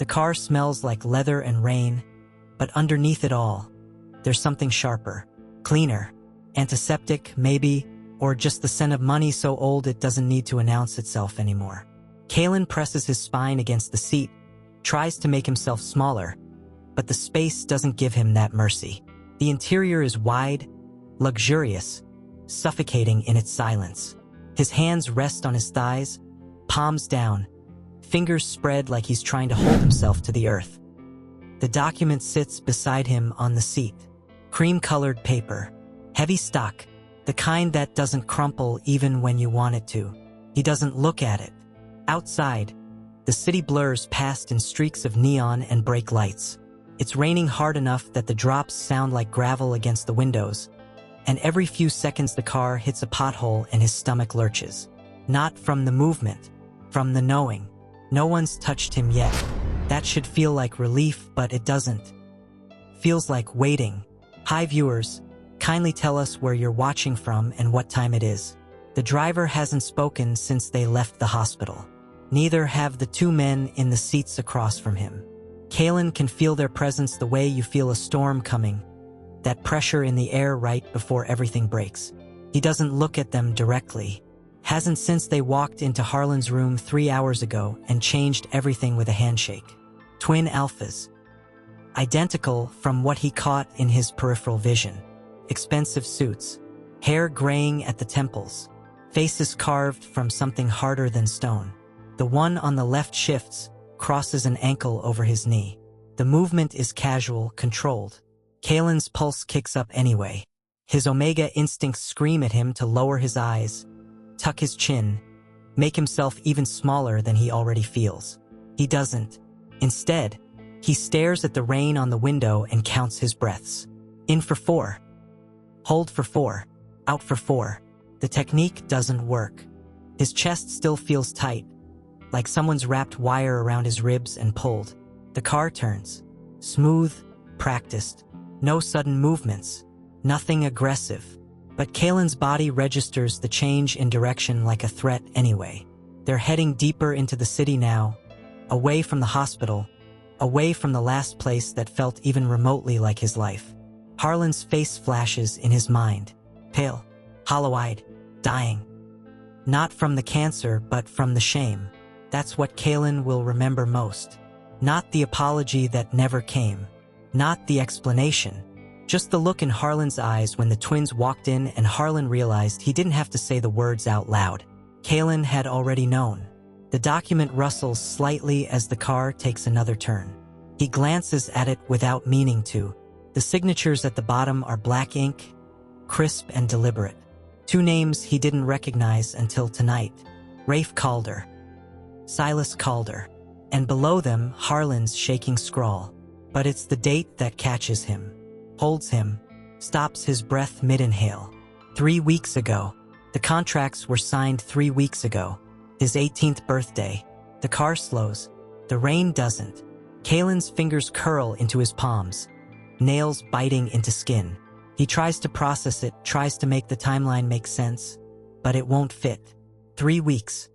The car smells like leather and rain, but underneath it all, there's something sharper, cleaner, antiseptic, maybe, or just the scent of money so old it doesn't need to announce itself anymore. Caelen presses his spine against the seat, tries to make himself smaller, but the space doesn't give him that mercy. The interior is wide, luxurious, suffocating in its silence. His hands rest on his thighs, palms down, fingers spread like he's trying to hold himself to the earth. The document sits beside him on the seat. Cream-colored paper, heavy stock, the kind that doesn't crumple even when you want it to. He doesn't look at it. Outside, the city blurs past in streaks of neon and brake lights. It's raining hard enough that the drops sound like gravel against the windows, and every few seconds the car hits a pothole and his stomach lurches. Not from the movement, from the knowing. No one's touched him yet. That should feel like relief, but it doesn't. Feels like waiting. Hi viewers, kindly tell us where you're watching from and what time it is. The driver hasn't spoken since they left the hospital. Neither have the two men in the seats across from him. Caelen can feel their presence the way you feel a storm coming, that pressure in the air right before everything breaks. He doesn't look at them directly. Hasn't since they walked into Harland's room 3 hours ago and changed everything with a handshake. Twin alphas. Identical from what he caught in his peripheral vision. Expensive suits. Hair graying at the temples. Faces carved from something harder than stone. The one on the left shifts, crosses an ankle over his knee. The movement is casual, controlled. Caelen's pulse kicks up anyway. His omega instincts scream at him to lower his eyes, tuck his chin, make himself even smaller than he already feels. He doesn't. Instead, he stares at the rain on the window and counts his breaths. In for 4. Hold for 4. Out for 4. The technique doesn't work. His chest still feels tight, like someone's wrapped wire around his ribs and pulled. The car turns. Smooth, practiced. No sudden movements. Nothing aggressive. But Caelen's body registers the change in direction like a threat anyway. They're heading deeper into the city now, away from the hospital, away from the last place that felt even remotely like his life. Harland's face flashes in his mind. Pale, hollow-eyed, dying. Not from the cancer, but from the shame. That's what Caelen will remember most. Not the apology that never came. Not the explanation. Just the look in Harland's eyes when the twins walked in and Harland realized he didn't have to say the words out loud. Caelen had already known. The document rustles slightly as the car takes another turn. He glances at it without meaning to. The signatures at the bottom are black ink, crisp and deliberate. 2 names he didn't recognize until tonight. Rafe Calder. Silas Calder. And below them, Harland's shaking scrawl. But it's the date that catches him. Holds him, stops his breath mid-inhale. 3 weeks ago. The contracts were signed 3 weeks ago. His 18th birthday. The car slows. The rain doesn't. Caelen's fingers curl into his palms, nails biting into skin. He tries to process it, tries to make the timeline make sense, but it won't fit. 3 weeks.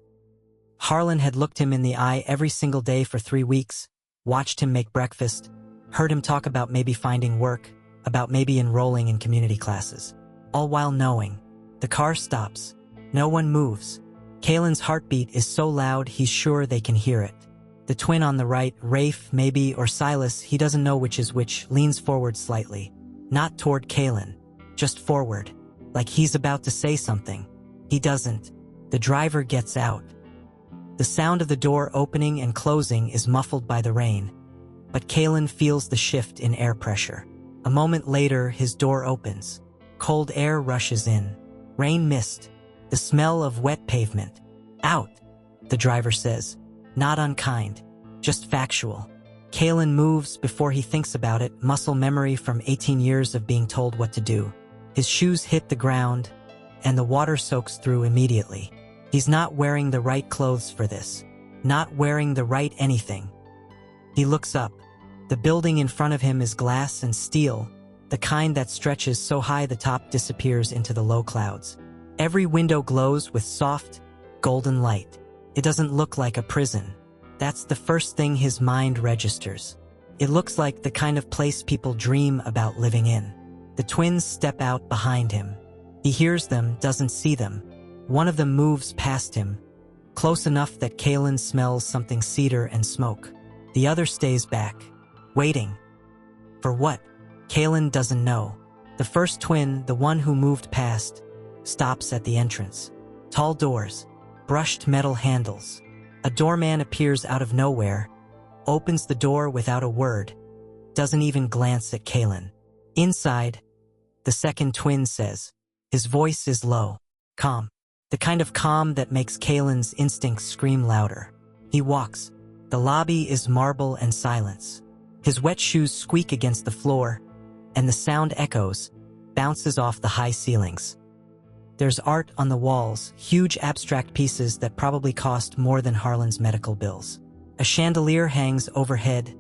Harland had looked him in the eye every single day for 3 weeks, watched him make breakfast, heard him talk about maybe finding work, about maybe enrolling in community classes. All while knowing. The car stops. No one moves. Caelen's heartbeat is so loud he's sure they can hear it. The twin on the right, Rafe maybe, or Silas, he doesn't know which is which, leans forward slightly. Not toward Caelen, just forward, like he's about to say something. He doesn't. The driver gets out. The sound of the door opening and closing is muffled by the rain, but Caelen feels the shift in air pressure. A moment later, his door opens. Cold air rushes in. Rain mist. The smell of wet pavement. Out, the driver says. Not unkind, just factual. Caelen moves before he thinks about it, muscle memory from 18 years of being told what to do. His shoes hit the ground, and the water soaks through immediately. He's not wearing the right clothes for this. Not wearing the right anything. He looks up. The building in front of him is glass and steel, the kind that stretches so high the top disappears into the low clouds. Every window glows with soft, golden light. It doesn't look like a prison. That's the first thing his mind registers. It looks like the kind of place people dream about living in. The twins step out behind him. He hears them, doesn't see them. One of them moves past him, close enough that Caelen smells something cedar and smoke. The other stays back, waiting. For what? Caelen doesn't know. The first twin, the one who moved past, stops at the entrance. Tall doors, brushed metal handles. A doorman appears out of nowhere, opens the door without a word, doesn't even glance at Caelen. Inside, the second twin says. His voice is low, calm. The kind of calm that makes Caelen's instincts scream louder. He walks. The lobby is marble and silence. His wet shoes squeak against the floor, and the sound echoes, bounces off the high ceilings. There's art on the walls, huge abstract pieces that probably cost more than Harland's medical bills. A chandelier hangs overhead,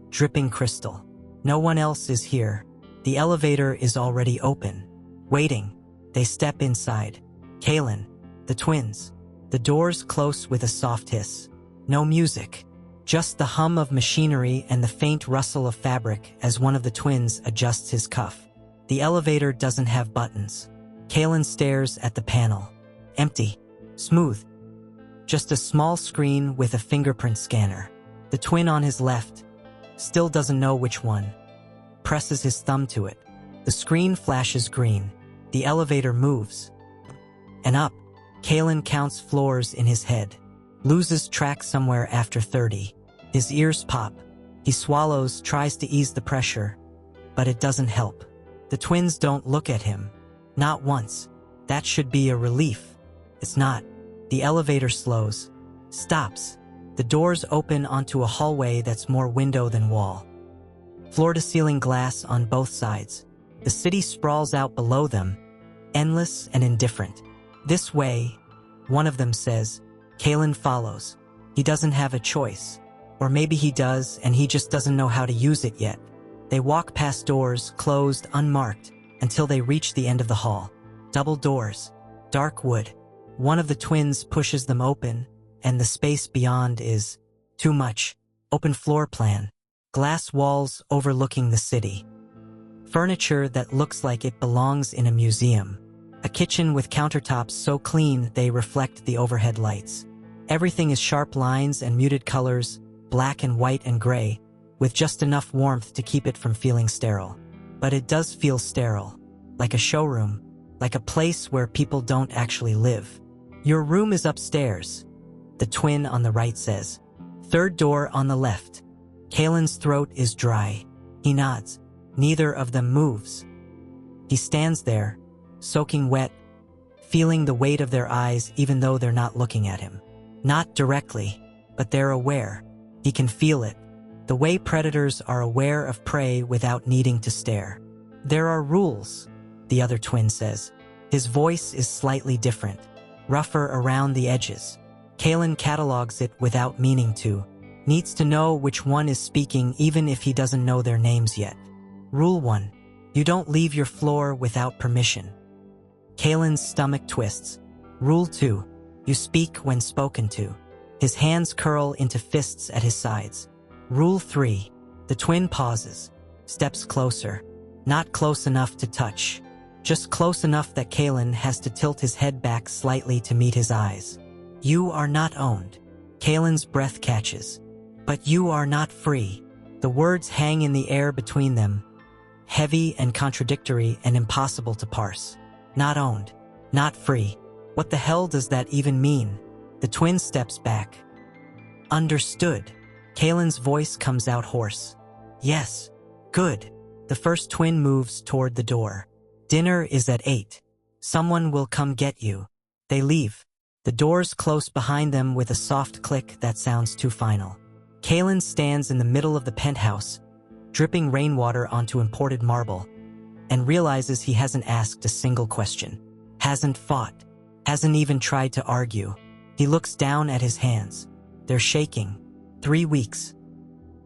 dripping crystal. No one else is here. The elevator is already open. Waiting. They step inside. Caelen, the twins. The doors close with a soft hiss. No music. Just the hum of machinery and the faint rustle of fabric as one of the twins adjusts his cuff. The elevator doesn't have buttons. Caelen stares at the panel. Empty. Smooth. Just a small screen with a fingerprint scanner. The twin on his left still doesn't know which one. Presses his thumb to it. The screen flashes green. The elevator moves. And up. Caelen counts floors in his head. Loses track somewhere after 30. His ears pop. He swallows, tries to ease the pressure, but it doesn't help. The twins don't look at him. Not once. That should be a relief. It's not. The elevator slows. Stops. The doors open onto a hallway that's more window than wall. Floor-to-ceiling glass on both sides. The city sprawls out below them, endless and indifferent. This way, one of them says. Caelen follows. He doesn't have a choice. Or maybe he does, and he just doesn't know how to use it yet. They walk past doors, closed, unmarked, until they reach the end of the hall. Double doors. Dark wood. One of the twins pushes them open, and the space beyond is too much. Open floor plan. Glass walls overlooking the city. Furniture that looks like it belongs in a museum. A kitchen with countertops so clean they reflect the overhead lights. Everything is sharp lines and muted colors, black and white and gray, with just enough warmth to keep it from feeling sterile. But it does feel sterile. Like a showroom. Like a place where people don't actually live. Your room is upstairs, the twin on the right says. Third door on the left. Caelen's throat is dry. He nods. Neither of them moves. He stands there, soaking wet, feeling the weight of their eyes even though they're not looking at him. Not directly, but they're aware. He can feel it. The way predators are aware of prey without needing to stare. There are rules, the other twin says. His voice is slightly different, rougher around the edges. Caelen catalogs it without meaning to. Needs to know which one is speaking even if he doesn't know their names yet. Rule 1. You don't leave your floor without permission. Caelen's stomach twists. Rule 2. You speak when spoken to. His hands curl into fists at his sides. Rule 3. The twin pauses. Steps closer. Not close enough to touch. Just close enough that Caelen has to tilt his head back slightly to meet his eyes. You are not owned. Caelen's breath catches. But you are not free. The words hang in the air between them. Heavy and contradictory and impossible to parse. Not owned. Not free. What the hell does that even mean? The twin steps back. Understood. Caelen's voice comes out hoarse. Yes. Good. The first twin moves toward the door. Dinner is at 8. Someone will come get you. They leave. The doors close behind them with a soft click that sounds too final. Caelen stands in the middle of the penthouse, dripping rainwater onto imported marble, and realizes he hasn't asked a single question. Hasn't fought. Hasn't even tried to argue. He looks down at his hands. They're shaking. 3 weeks.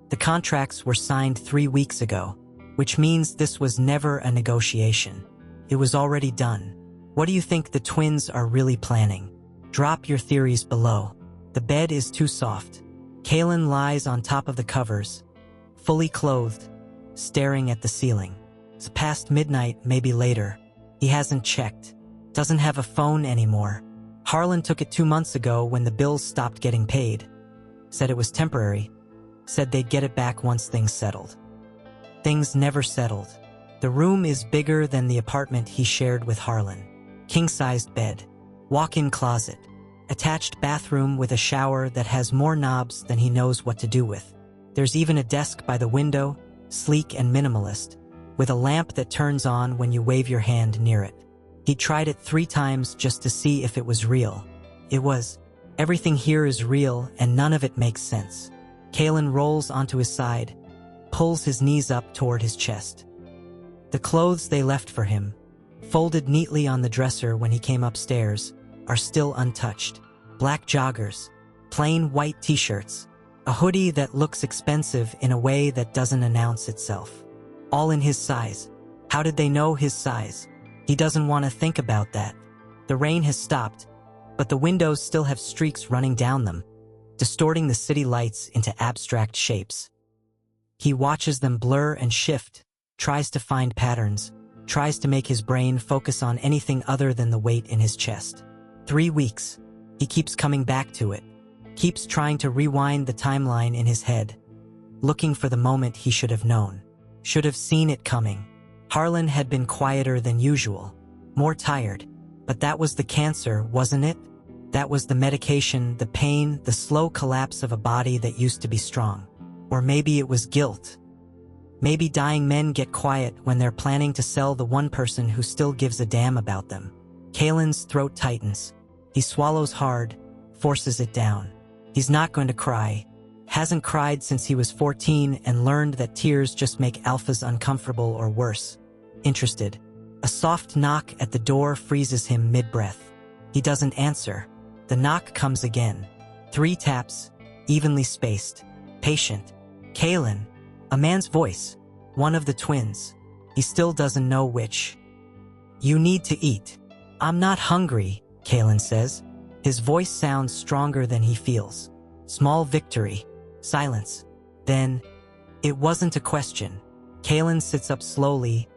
The contracts were signed 3 weeks ago, which means this was never a negotiation. It was already done. What do you think the twins are really planning? Drop your theories below. The bed is too soft. Caelen lies on top of the covers, fully clothed, staring at the ceiling. It's past midnight, maybe later. He hasn't checked. Doesn't have a phone anymore. Harland took it 2 months ago when the bills stopped getting paid. Said it was temporary. Said they'd get it back once things settled. Things never settled. The room is bigger than the apartment he shared with Harland. King-sized bed. Walk-in closet. Attached bathroom with a shower that has more knobs than he knows what to do with. There's even a desk by the window, sleek and minimalist, with a lamp that turns on when you wave your hand near it. He tried it 3 times just to see if it was real. It was. Everything here is real and none of it makes sense. Caelen rolls onto his side, pulls his knees up toward his chest. The clothes they left for him, folded neatly on the dresser when he came upstairs, are still untouched. Black joggers, plain white t-shirts, a hoodie that looks expensive in a way that doesn't announce itself. All in his size. How did they know his size? He doesn't want to think about that. The rain has stopped, but the windows still have streaks running down them, distorting the city lights into abstract shapes. He watches them blur and shift, tries to find patterns, tries to make his brain focus on anything other than the weight in his chest. 3 weeks. He keeps coming back to it, keeps trying to rewind the timeline in his head, looking for the moment he should have known, should have seen it coming. Harland had been quieter than usual, more tired, but that was the cancer, wasn't it? That was the medication, the pain, the slow collapse of a body that used to be strong. Or maybe it was guilt. Maybe dying men get quiet when they're planning to sell the one person who still gives a damn about them. Caelen's throat tightens. He swallows hard, forces it down. He's not going to cry. Hasn't cried since he was 14 and learned that tears just make alphas uncomfortable or worse. Interested. A soft knock at the door freezes him mid-breath. He doesn't answer. The knock comes again. 3 taps, evenly spaced. Patient. Caelen. A man's voice. One of the twins. He still doesn't know which. You need to eat. I'm not hungry, Caelen says. His voice sounds stronger than he feels. Small victory. Silence. Then, it wasn't a question. Caelen sits up slowly,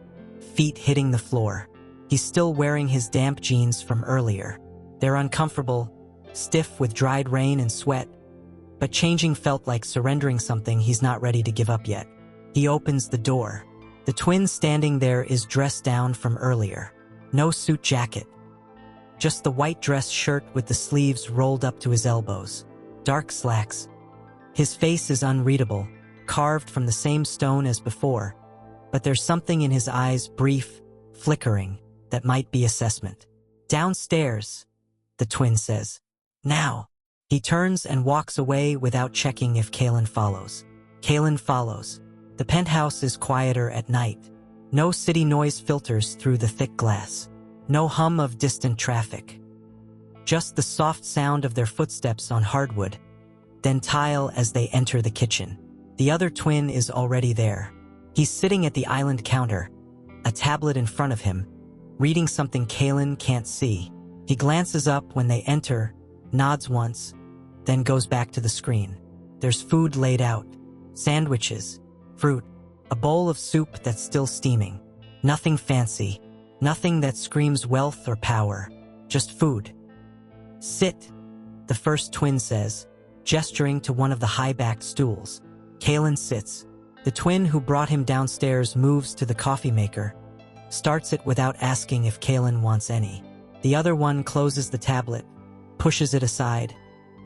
feet hitting the floor. He's still wearing his damp jeans from earlier. They're uncomfortable, stiff with dried rain and sweat, but changing felt like surrendering something he's not ready to give up yet. He opens the door. The twin standing there is dressed down from earlier. No suit jacket. Just the white dress shirt with the sleeves rolled up to his elbows. Dark slacks. His face is unreadable, carved from the same stone as before, but there's something in his eyes, brief, flickering, that might be assessment. Downstairs, the twin says. Now. He turns and walks away without checking if Caelen follows. Caelen follows. The penthouse is quieter at night. No city noise filters through the thick glass. No hum of distant traffic. Just the soft sound of their footsteps on hardwood, then tile as they enter the kitchen. The other twin is already there. He's sitting at the island counter, a tablet in front of him, reading something Caelen can't see. He glances up when they enter, nods once, then goes back to the screen. There's food laid out. Sandwiches, fruit, a bowl of soup that's still steaming. Nothing fancy, nothing that screams wealth or power, just food. Sit, the first twin says, gesturing to one of the high-backed stools. Caelen sits. The twin who brought him downstairs moves to the coffee maker, starts it without asking if Caelen wants any. The other one closes the tablet, pushes it aside,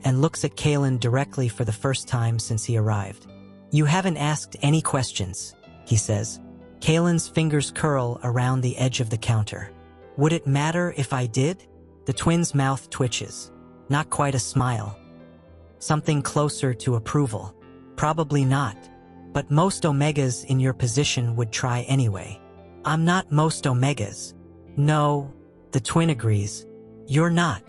and looks at Caelen directly for the first time since he arrived. You haven't asked any questions, he says. Caelen's fingers curl around the edge of the counter. Would it matter if I did? The twin's mouth twitches. Not quite a smile. Something closer to approval. Probably not. But most omegas in your position would try anyway. I'm not most omegas. No, the twin agrees. You're not.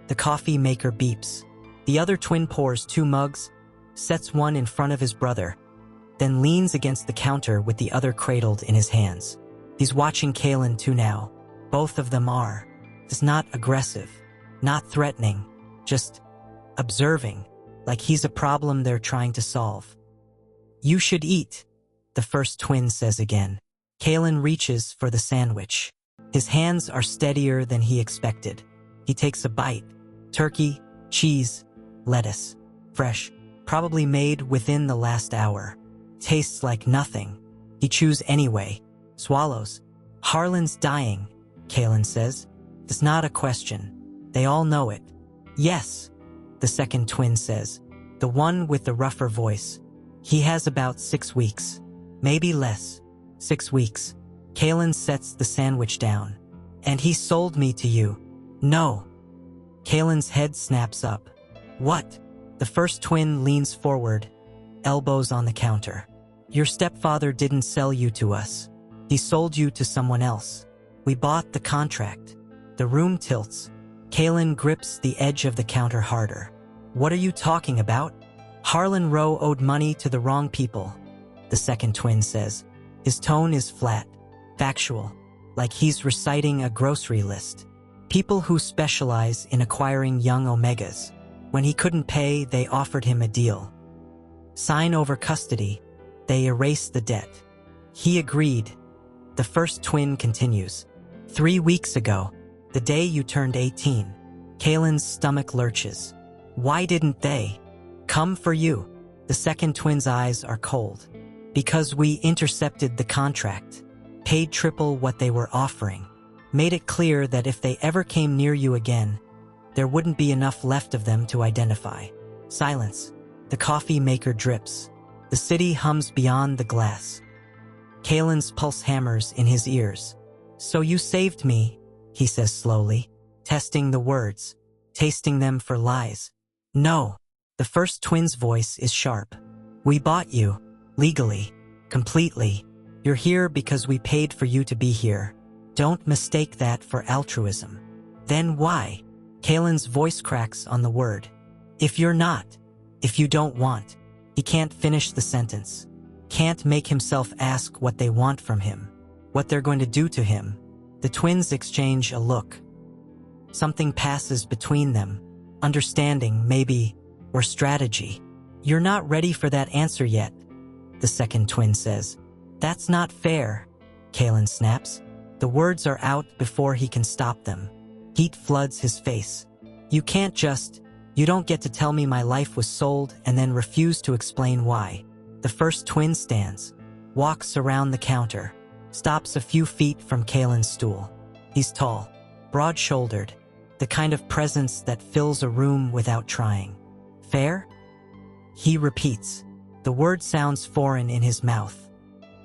The coffee maker beeps. The other twin pours 2 mugs, sets one in front of his brother, then leans against the counter with the other cradled in his hands. He's watching Caelen too now. Both of them are. It's not aggressive, not threatening, just observing. like he's a problem they're trying to solve. You should eat, the first twin says again. Caelen reaches for the sandwich. His hands are steadier than he expected. He takes a bite. Turkey, cheese, lettuce. Fresh, probably made within the last hour. Tastes like nothing. He chews anyway. Swallows. Harland's dying, Caelen says. It's not a question. They all know it. Yes, the second twin says. The one with the rougher voice. He has about 6 weeks. Maybe less. 6 weeks. Caelen sets the sandwich down. And he sold me to you. No. Caelen's head snaps up. What? The first twin leans forward, elbows on the counter. Your stepfather didn't sell you to us. He sold you to someone else. We bought the contract. The room tilts. Caelen grips the edge of the counter harder. What are you talking about? Harland Rowe owed money to the wrong people, the second twin says. His tone is flat, factual, like he's reciting a grocery list. People who specialize in acquiring young omegas. When he couldn't pay, they offered him a deal. Sign over custody. They erased the debt. He agreed. The first twin continues. 3 weeks ago, the day you turned 18, Caelen's stomach lurches. Why didn't they come for you? The second twin's eyes are cold. Because we intercepted the contract, paid triple what they were offering, made it clear that if they ever came near you again, there wouldn't be enough left of them to identify. Silence. The coffee maker drips. The city hums beyond the glass. Caelen's pulse hammers in his ears. So you saved me, he says slowly, testing the words, tasting them for lies. No. The first twin's voice is sharp. We bought you. Legally. Completely. You're here because we paid for you to be here. Don't mistake that for altruism. Then why? Caelen's voice cracks on the word. If you're not. If you don't want. He can't finish the sentence. Can't make himself ask what they want from him. What they're going to do to him. The twins exchange a look. Something passes between them. Understanding, maybe, or strategy. You're not ready for that answer yet, the second twin says. That's not fair, Caelen snaps. The words are out before he can stop them. Heat floods his face. You don't get to tell me my life was sold and then refuse to explain why. The first twin stands, walks around the counter, stops a few feet from Caelen's stool. He's tall, broad-shouldered, the kind of presence that fills a room without trying. Fair? He repeats. The word sounds foreign in his mouth.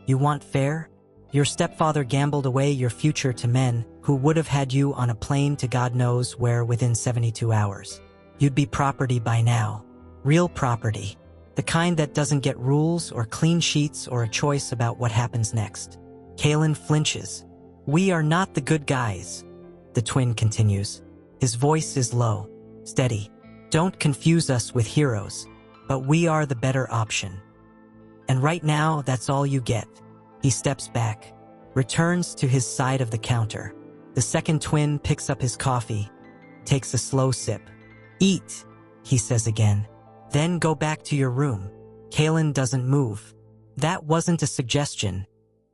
You want fair? Your stepfather gambled away your future to men who would have had you on a plane to God knows where within 72 hours. You'd be property by now. Real property. The kind that doesn't get rules or clean sheets or a choice about what happens next. Caelen flinches. We are not the good guys, the twin continues. His voice is low, steady. Don't confuse us with heroes, but we are the better option. And right now, that's all you get. He steps back, returns to his side of the counter. The second twin picks up his coffee, takes a slow sip. Eat, he says again. Then go back to your room. Caelen doesn't move. That wasn't a suggestion,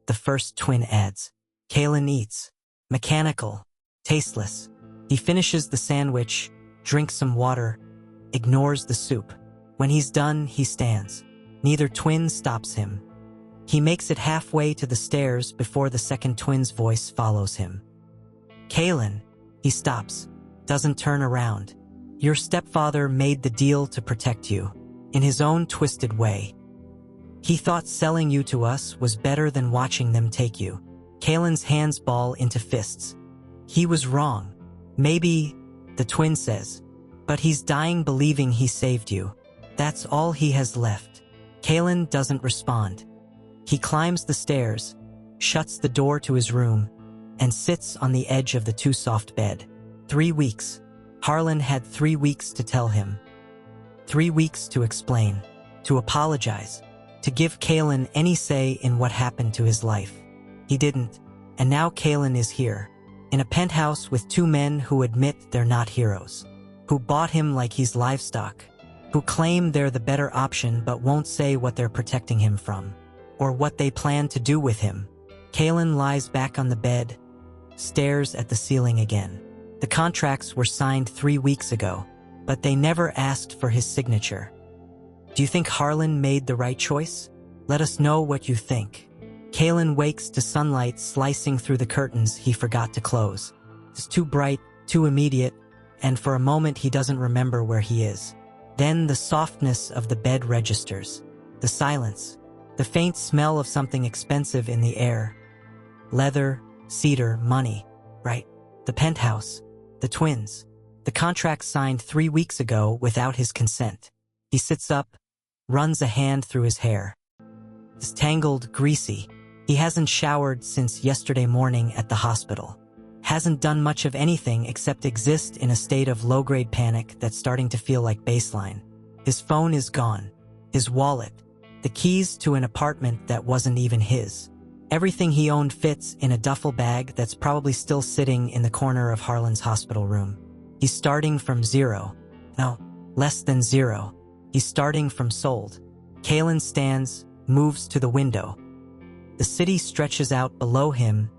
the first twin adds. Caelen eats. Mechanical. Tasteless. He finishes the sandwich, drinks some water, ignores the soup. When he's done, he stands. Neither twin stops him. He makes it halfway to the stairs before the second twin's voice follows him. Caelen, he stops, doesn't turn around. Your stepfather made the deal to protect you, in his own twisted way. He thought selling you to us was better than watching them take you. Caelen's hands ball into fists. He was wrong. Maybe, the twin says, but he's dying believing he saved you. That's all he has left. Caelen doesn't respond. He climbs the stairs, shuts the door to his room, and sits on the edge of the too-soft bed. 3 weeks. Harland had 3 weeks to tell him. 3 weeks to explain, to apologize, to give Caelen any say in what happened to his life. He didn't, and now Caelen is here, in a penthouse with 2 men who admit they're not heroes, who bought him like he's livestock, who claim they're the better option but won't say what they're protecting him from, or what they plan to do with him. Caelen lies back on the bed, stares at the ceiling again. The contracts were signed 3 weeks ago, but they never asked for his signature. Do you think Harland made the right choice? Let us know what you think. Caelen wakes to sunlight slicing through the curtains he forgot to close. It's too bright, too immediate, and for a moment he doesn't remember where he is. Then the softness of the bed registers. The silence. The faint smell of something expensive in the air. Leather, cedar, money. Right. The penthouse. The twins. The contract signed 3 weeks ago without his consent. He sits up, runs a hand through his hair. It's tangled, greasy. He hasn't showered since yesterday morning at the hospital. Hasn't done much of anything except exist in a state of low-grade panic that's starting to feel like baseline. His phone is gone. His wallet. The keys to an apartment that wasn't even his. Everything he owned fits in a duffel bag that's probably still sitting in the corner of Harland's hospital room. He's starting from zero. No, less than zero. He's starting from sold. Caelen stands, moves to the window. The city stretches out below him,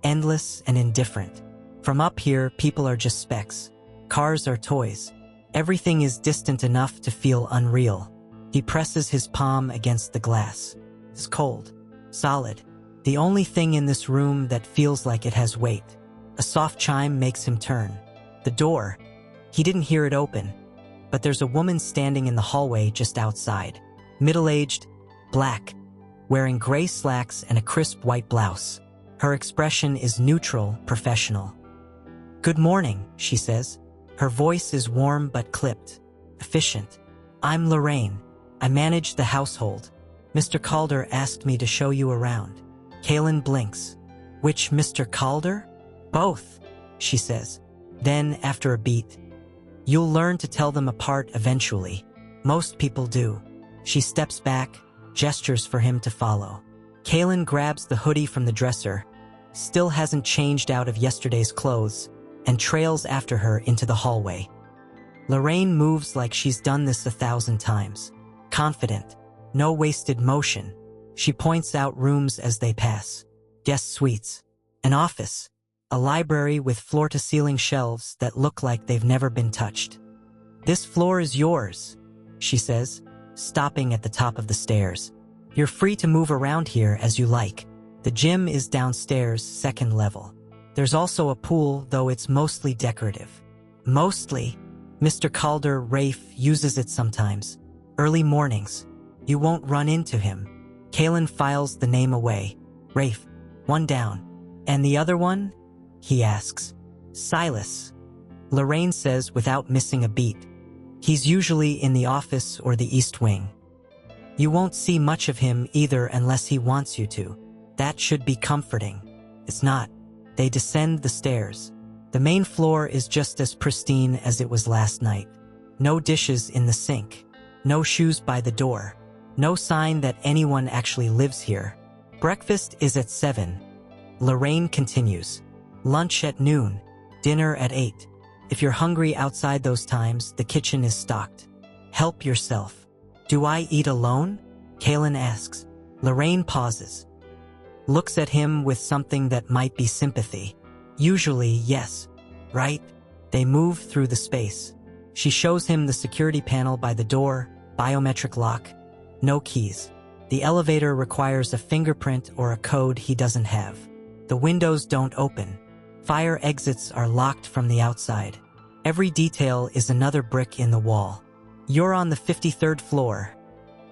endless and indifferent. From up here, people are just specks. Cars are toys. Everything is distant enough to feel unreal. He presses his palm against the glass. It's cold, solid. The only thing in this room that feels like it has weight. A soft chime makes him turn. The door. He didn't hear it open, but there's a woman standing in the hallway just outside. Middle-aged, black, wearing gray slacks and a crisp white blouse. Her expression is neutral, professional. "Good morning," she says. Her voice is warm but clipped, efficient. "I'm Lorraine. I manage the household. Mr. Calder asked me to show you around." Caelen blinks. "Which Mr. Calder?" "Both," she says. Then, after a beat, "You'll learn to tell them apart eventually. Most people do." She steps back, gestures for him to follow. Caelen grabs the hoodie from the dresser, still hasn't changed out of yesterday's clothes, and trails after her into the hallway. Lorraine moves like she's done this 1,000 times. Confident, no wasted motion. She points out rooms as they pass. Guest suites, an office, a library with floor-to-ceiling shelves that look like they've never been touched. "This floor is yours," she says, stopping at the top of the stairs. "You're free to move around here as you like. The gym is downstairs, second level. There's also a pool, though it's mostly decorative." "Mostly?" Mr. Calder, Rafe, uses it sometimes. Early mornings. You won't run into him. Caelen files the name away. "Rafe, one down. And the other one?" he asks. "Silas." Lorraine says without missing a beat. "He's usually in the office or the East Wing. You won't see much of him either unless he wants you to. That should be comforting." It's not. They descend the stairs. The main floor is just as pristine as it was last night. No dishes in the sink. No shoes by the door. No sign that anyone actually lives here. Breakfast is at 7. Lorraine continues. Lunch at noon. Dinner at 8. If you're hungry outside those times, the kitchen is stocked. Help yourself. "Do I eat alone?" Caelen asks. Lorraine pauses. Looks at him with something that might be sympathy. "Usually, yes. Right?" They move through the space. She shows him the security panel by the door, biometric lock. No keys. The elevator requires a fingerprint or a code he doesn't have. The windows don't open. Fire exits are locked from the outside. Every detail is another brick in the wall. "You're on the 53rd floor,"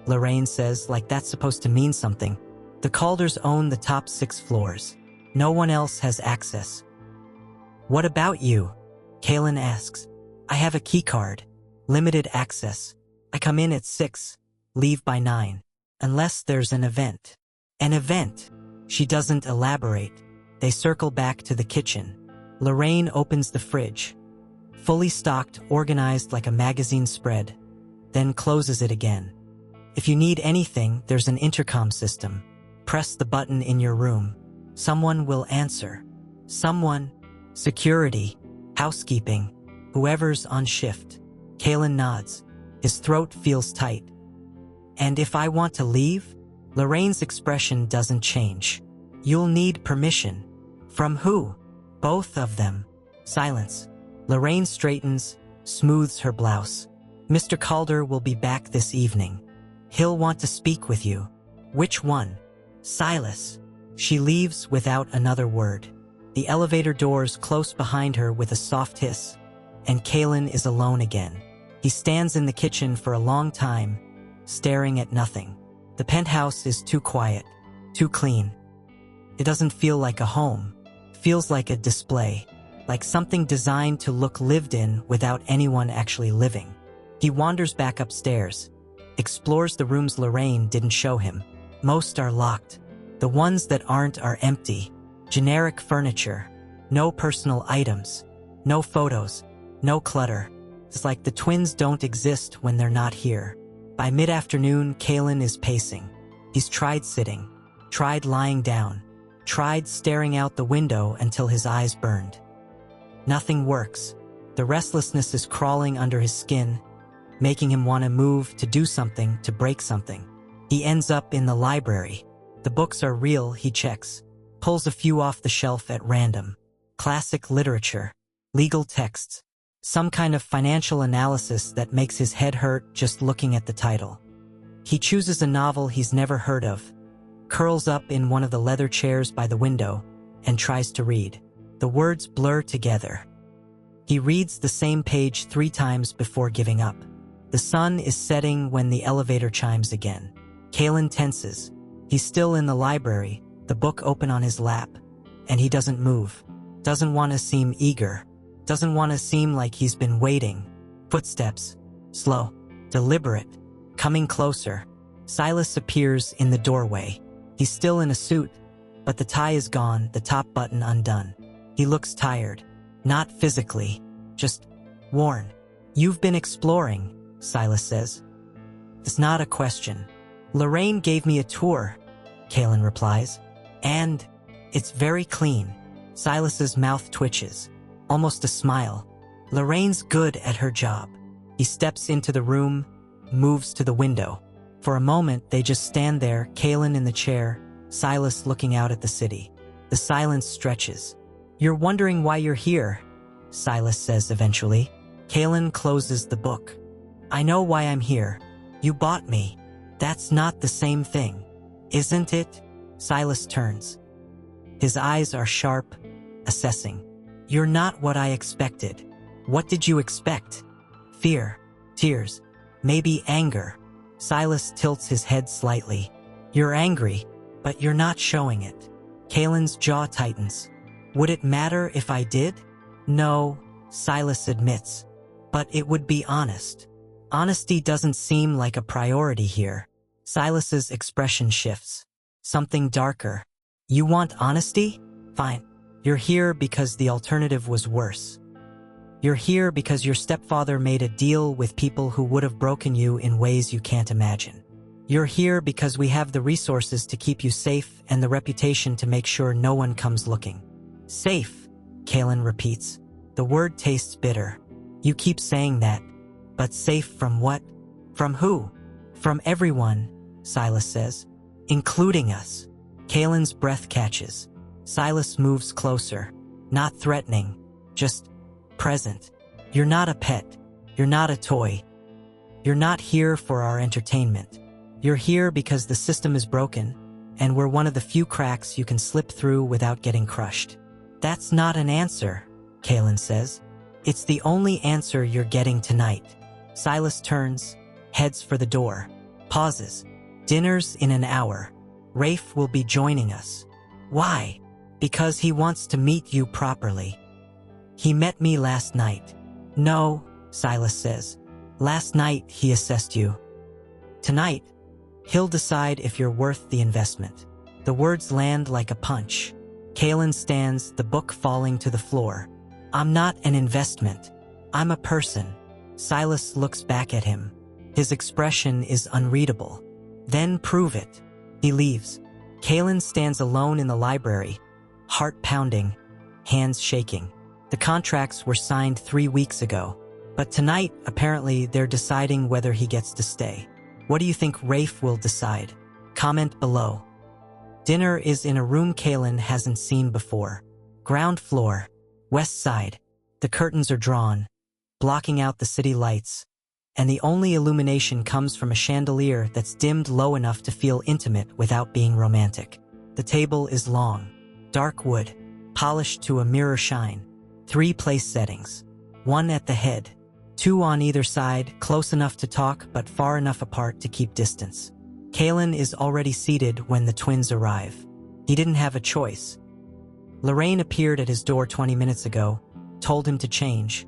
Lorraine says, like that's supposed to mean something. The Calders own the top 6 floors. No one else has access. "What about you?" Caelen asks. "I have a keycard. Limited access. I come in at 6, leave by 9. Unless there's an event." "An event?" She doesn't elaborate. They circle back to the kitchen. Lorraine opens the fridge. Fully stocked, organized like a magazine spread. Then closes it again. "If you need anything, there's an intercom system. Press the button in your room. Someone will answer." Someone. Security. Housekeeping. Whoever's on shift. Caelen nods. His throat feels tight. And if I want to leave? Lorraine's expression doesn't change. You'll need permission. From who? Both of them. Silence. Lorraine straightens, smooths her blouse. Mr. Calder will be back this evening. He'll want to speak with you. Which one? Silas. She leaves without another word. The elevator doors close behind her with a soft hiss, and Caelen is alone again. He stands in the kitchen for a long time, staring at nothing. The penthouse is too quiet, too clean. It doesn't feel like a home. It feels like a display, like something designed to look lived in without anyone actually living. He wanders back upstairs, explores the rooms Lorraine didn't show him. Most are locked. The ones that aren't are empty. Generic furniture. No personal items. No photos. No clutter. It's like the twins don't exist when they're not here. By mid-afternoon, Caelen is pacing. He's tried sitting, tried lying down, tried staring out the window until his eyes burned. Nothing works. The restlessness is crawling under his skin, making him want to move, to do something, to break something. He ends up in the library. The books are real, he checks, pulls a few off the shelf at random. Classic literature, legal texts, some kind of financial analysis that makes his head hurt just looking at the title. He chooses a novel he's never heard of, curls up in one of the leather chairs by the window, and tries to read. The words blur together. He reads the same page 3 times before giving up. The sun is setting when the elevator chimes again. Caelen tenses. He's still in the library, the book open on his lap, and he doesn't move. Doesn't want to seem eager. Doesn't want to seem like he's been waiting. Footsteps. Slow. Deliberate. Coming closer. Silas appears in the doorway. He's still in a suit, but the tie is gone, the top button undone. He looks tired. Not physically, just worn. You've been exploring, Silas says. It's not a question. Lorraine gave me a tour, Caelen replies. And it's very clean. Silas's mouth twitches. Almost a smile. Lorraine's good at her job. He steps into the room, moves to the window. For a moment, they just stand there, Caelen in the chair, Silas looking out at the city. The silence stretches. You're wondering why you're here, Silas says eventually. Caelen closes the book. I know why I'm here. You bought me. That's not the same thing, isn't it? Silas turns. His eyes are sharp, assessing. You're not what I expected. What did you expect? Fear, tears, maybe anger. Silas tilts his head slightly. You're angry, but you're not showing it. Caelen's jaw tightens. Would it matter if I did? No, Silas admits. But it would be honest. Honesty doesn't seem like a priority here. Silas's expression shifts. Something darker. You want honesty? Fine. You're here because the alternative was worse. You're here because your stepfather made a deal with people who would have broken you in ways you can't imagine. You're here because we have the resources to keep you safe and the reputation to make sure no one comes looking. Safe, Caelen repeats. The word tastes bitter. You keep saying that. But safe from what? From who? From everyone, Silas says. Including us. Caelen's breath catches. Silas moves closer. Not threatening. Just present. You're not a pet. You're not a toy. You're not here for our entertainment. You're here because the system is broken, and we're one of the few cracks you can slip through without getting crushed. That's not an answer, Caelen says. It's the only answer you're getting tonight. Silas turns, heads for the door, pauses. Dinner's in an hour. Rafe will be joining us. Why? Because he wants to meet you properly. He met me last night. No, Silas says. Last night he assessed you. Tonight, he'll decide if you're worth the investment. The words land like a punch. Caelen stands, the book falling to the floor. I'm not an investment. I'm a person. Silas looks back at him. His expression is unreadable. Then prove it. He leaves. Caelen stands alone in the library, heart pounding, hands shaking. The contracts were signed 3 weeks ago. But tonight, apparently, they're deciding whether he gets to stay. What do you think Rafe will decide? Comment below. Dinner is in a room Caelen hasn't seen before. Ground floor, west side. The curtains are drawn, blocking out the city lights, and the only illumination comes from a chandelier that's dimmed low enough to feel intimate without being romantic. The table is long, dark wood, polished to a mirror shine. 3 place settings. 1 at the head, 2 on either side, close enough to talk but far enough apart to keep distance. Caelen is already seated when the twins arrive. He didn't have a choice. Lorraine appeared at his door 20 minutes ago, told him to change.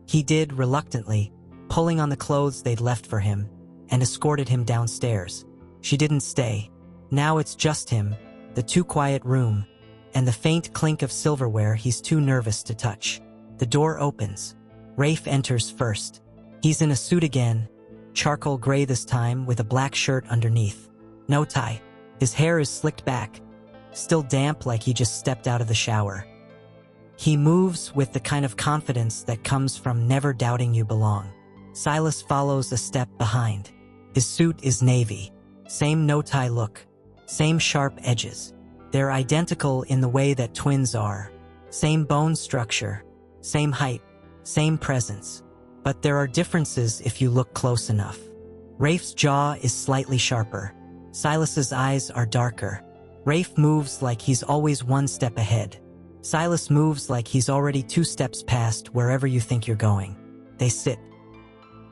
He did reluctantly, pulling on the clothes they'd left for him, and escorted him downstairs. She didn't stay. Now it's just him, the too quiet room, and the faint clink of silverware he's too nervous to touch. The door opens. Rafe enters first. He's in a suit again, charcoal gray this time with a black shirt underneath. No tie. His hair is slicked back, still damp like he just stepped out of the shower. He moves with the kind of confidence that comes from never doubting you belong. Silas follows a step behind. His suit is navy. Same no-tie look. Same sharp edges. They're identical in the way that twins are. Same bone structure. Same height. Same presence. But there are differences if you look close enough. Rafe's jaw is slightly sharper. Silas's eyes are darker. Rafe moves like he's always 1 step ahead. Silas moves like he's already 2 steps past wherever you think you're going. They sit.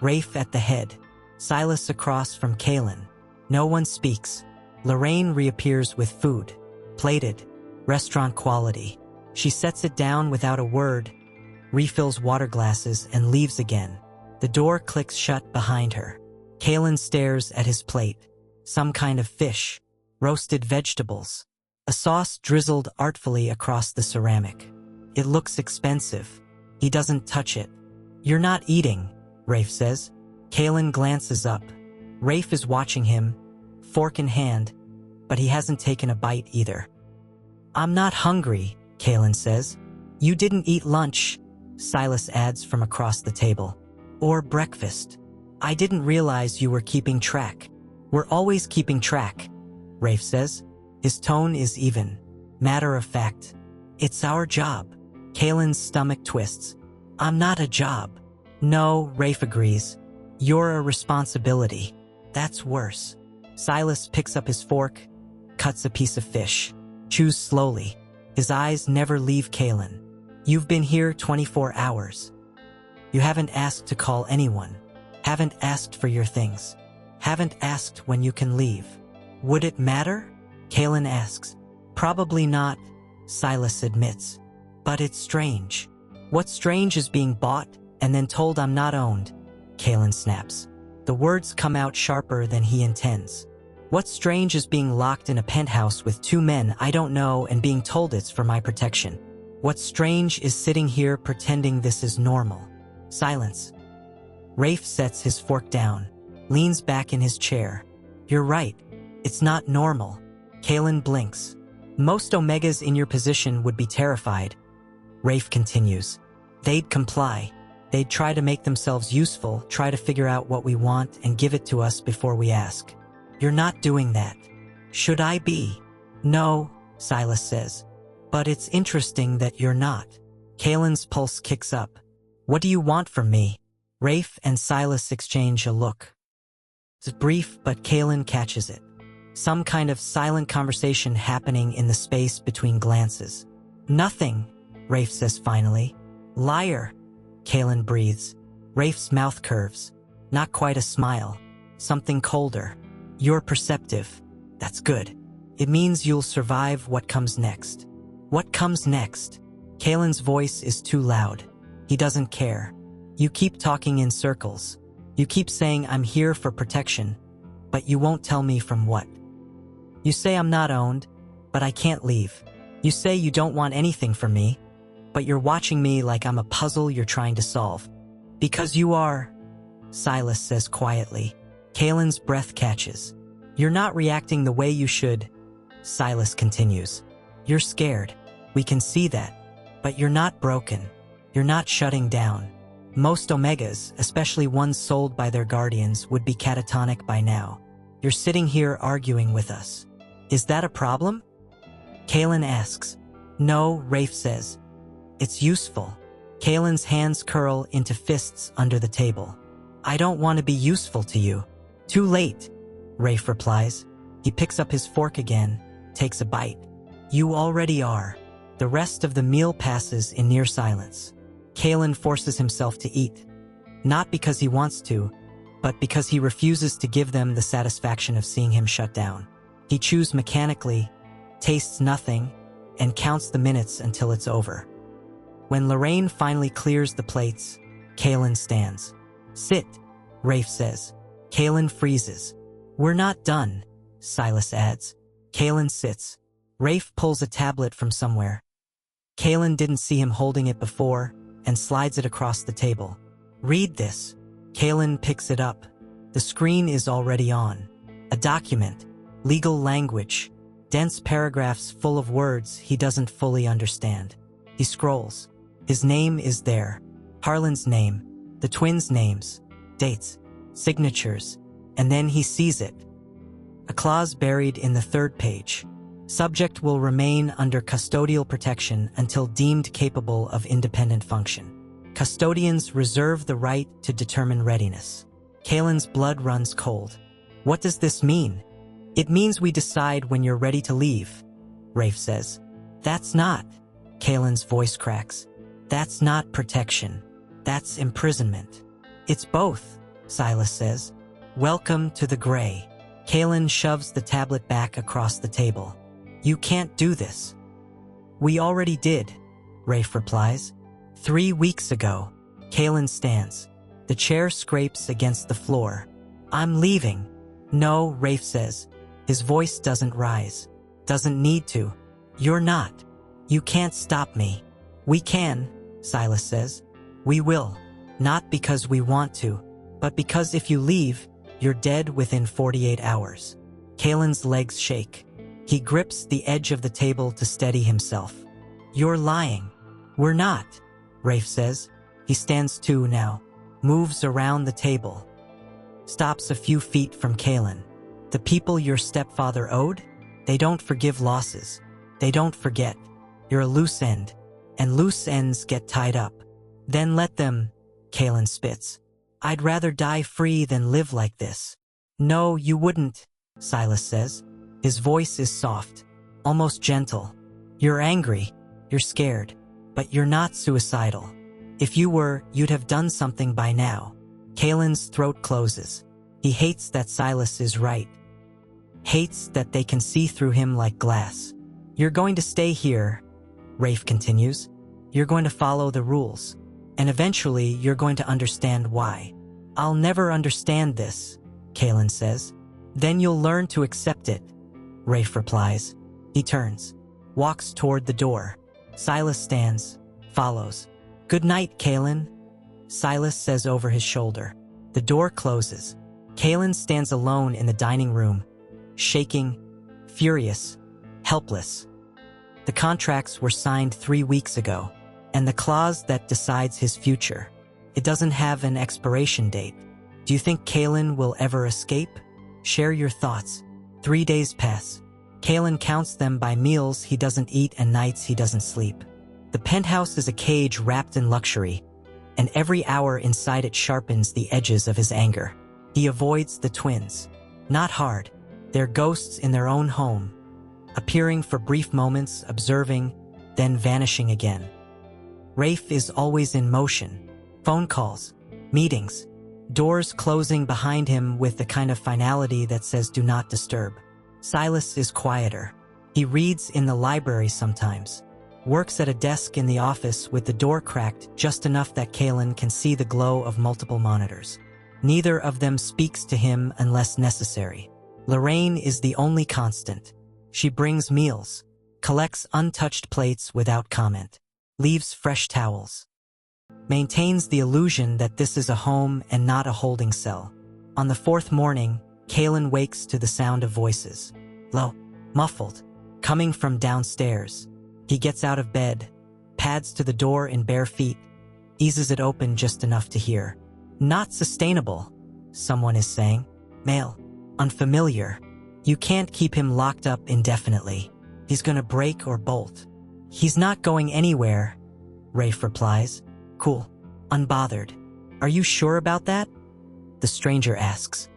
Rafe at the head. Silas across from Caelen. No one speaks. Lorraine reappears with food. Plated. Restaurant quality. She sets it down without a word, refills water glasses, and leaves again. The door clicks shut behind her. Caelen stares at his plate. Some kind of fish. Roasted vegetables. A sauce drizzled artfully across the ceramic. It looks expensive. He doesn't touch it. "You're not eating," Rafe says. Caelen glances up. Rafe is watching him, fork in hand, but he hasn't taken a bite either. "I'm not hungry," Caelen says. "You didn't eat lunch," Silas adds from across the table. "Or breakfast. I didn't realize you were keeping track." "We're always keeping track," Rafe says. His tone is even, matter of fact. "It's our job." Caelen's stomach twists. "I'm not a job." "No," Rafe agrees. "You're a responsibility." "That's worse." Silas picks up his fork, cuts a piece of fish, chews slowly. His eyes never leave Caelen. "You've been here 24 hours. You haven't asked to call anyone. Haven't asked for your things. Haven't asked when you can leave. Would it matter?" Caelen asks. "Probably not," Silas admits. "But it's strange." "What's strange is being bought and then told I'm not owned," Caelen snaps. The words come out sharper than he intends. "What's strange is being locked in a penthouse with 2 men I don't know and being told it's for my protection. What's strange is sitting here pretending this is normal." Silence. Rafe sets his fork down, leans back in his chair. "You're right. It's not normal." Caelen blinks. "Most Omegas in your position would be terrified," Rafe continues. "They'd comply. They'd try to make themselves useful, try to figure out what we want and give it to us before we ask. You're not doing that. Should I be?" "No," Silas says. "But it's interesting that you're not." Caelen's pulse kicks up. "What do you want from me?" Rafe and Silas exchange a look. It's brief, but Caelen catches it. Some kind of silent conversation happening in the space between glances. "Nothing," Rafe says finally. "Liar," Caelen breathes. Rafe's mouth curves. Not quite a smile. Something colder. "You're perceptive. That's good. It means you'll survive what comes next." "What comes next?" Caelen's voice is too loud. He doesn't care. "You keep talking in circles. You keep saying I'm here for protection, but you won't tell me from what. You say I'm not owned, but I can't leave. You say you don't want anything from me, but you're watching me like I'm a puzzle you're trying to solve. Because you are," Silas says quietly. Caelen's breath catches. "You're not reacting the way you should," Silas continues. "You're scared. We can see that. But you're not broken. You're not shutting down. Most omegas, especially ones sold by their guardians, would be catatonic by now. You're sitting here arguing with us. Is that a problem? Caelen asks. No, Rafe says. It's useful. Caelen's hands curl into fists under the table. I don't want to be useful to you. Too late, Rafe replies. He picks up his fork again, takes a bite. You already are. The rest of the meal passes in near silence. Caelen forces himself to eat. Not because he wants to, but because he refuses to give them the satisfaction of seeing him shut down. He chews mechanically, tastes nothing, and counts the minutes until it's over. When Lorraine finally clears the plates, Caelen stands. Sit, Rafe says. Caelen freezes. We're not done, Silas adds. Caelen sits. Rafe pulls a tablet from somewhere. Caelen didn't see him holding it before and slides it across the table. Read this. Caelen picks it up. The screen is already on. A document. Legal language. Dense paragraphs full of words he doesn't fully understand. He scrolls. His name is there. Harland's name. The twins' names. Dates. Signatures. And then he sees it. A clause buried in the third page. Subject will remain under custodial protection until deemed capable of independent function. Custodians reserve the right to determine readiness. Caelen's blood runs cold. What does this mean? It means we decide when you're ready to leave, Rafe says. That's not. Caelen's voice cracks. That's not protection. That's imprisonment. It's both, Silas says. Welcome to the gray. Caelen shoves the tablet back across the table. You can't do this. We already did, Rafe replies. 3 weeks ago. Caelen stands. The chair scrapes against the floor. I'm leaving. No, Rafe says. His voice doesn't rise. Doesn't need to. You're not. You can't stop me. We can, Silas says. We will. Not because we want to, but because if you leave, you're dead within 48 hours. Caelen's legs shake. He grips the edge of the table to steady himself. You're lying. We're not, Rafe says. He stands too now, moves around the table, stops a few feet from Caelen. The people your stepfather owed? They don't forgive losses. They don't forget. You're a loose end, and loose ends get tied up. Then let them, Caelen spits. I'd rather die free than live like this. No, you wouldn't, Silas says. His voice is soft, almost gentle. You're angry, you're scared, but you're not suicidal. If you were, you'd have done something by now. Caelen's throat closes. He hates that Silas is right. Hates that they can see through him like glass. You're going to stay here, Rafe continues. You're going to follow the rules. And eventually you're going to understand why. I'll never understand this, Caelen says. Then you'll learn to accept it, Rafe replies. He turns, walks toward the door. Silas stands, follows. Good night, Caelen, Silas says over his shoulder. The door closes. Caelen stands alone in the dining room, shaking, furious, helpless. The contracts were signed 3 weeks ago, and the clause that decides his future. It doesn't have an expiration date. Do you think Caelen will ever escape? Share your thoughts. 3 days pass. Caelen counts them by meals he doesn't eat and nights he doesn't sleep. The penthouse is a cage wrapped in luxury, and every hour inside it sharpens the edges of his anger. He avoids the twins. Not hard. They're ghosts in their own home, appearing for brief moments, observing, then vanishing again. Rafe is always in motion. Phone calls, meetings, doors closing behind him with the kind of finality that says do not disturb. Silas is quieter. He reads in the library sometimes, works at a desk in the office with the door cracked just enough that Caelen can see the glow of multiple monitors. Neither of them speaks to him unless necessary. Lorraine is the only constant. She brings meals, collects untouched plates without comment, leaves fresh towels, maintains the illusion that this is a home and not a holding cell. On the fourth morning, Caelen wakes to the sound of voices. Low, muffled, coming from downstairs. He gets out of bed, pads to the door in bare feet. eases it open just enough to hear. Not sustainable, someone is saying. Male. Unfamiliar. You can't keep him locked up indefinitely. He's gonna break or bolt. He's not going anywhere, Rafe replies. Cool. Unbothered. Are you sure about that? The stranger asks.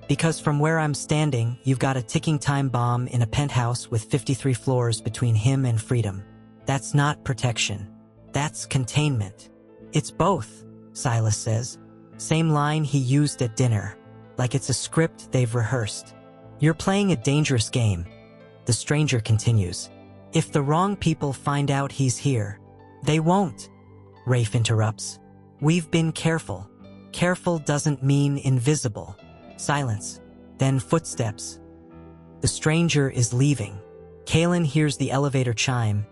Because from where I'm standing, you've got a ticking time bomb in a penthouse with 53 floors between him and freedom. That's not protection. That's containment. It's both, Silas says. Same line he used at dinner, like it's a script they've rehearsed. You're playing a dangerous game. The stranger continues. If the wrong people find out he's here, they won't. Rafe interrupts. We've been careful. Careful doesn't mean invisible. Silence. Then footsteps. The stranger is leaving. Caelen hears the elevator chime.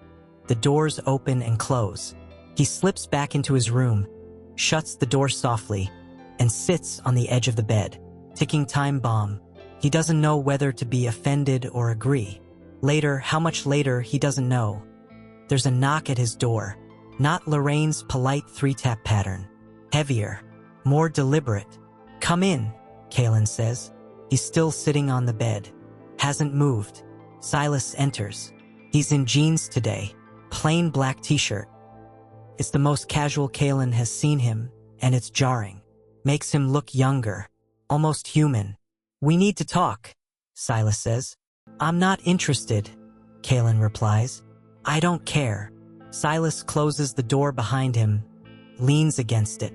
The doors open and close. He slips back into his room, shuts the door softly, and sits on the edge of the bed. Ticking time bomb. He doesn't know whether to be offended or agree. Later, how much later, he doesn't know. There's a knock at his door. Not Lorraine's polite three-tap pattern. Heavier. More deliberate. Come in, Caelen says. He's still sitting on the bed. Hasn't moved. Silas enters. He's in jeans today. Plain black t-shirt. It's the most casual Caelen has seen him, and it's jarring. Makes him look younger. Almost human. We need to talk, Silas says. I'm not interested, Caelen replies. I don't care. Silas closes the door behind him, leans against it.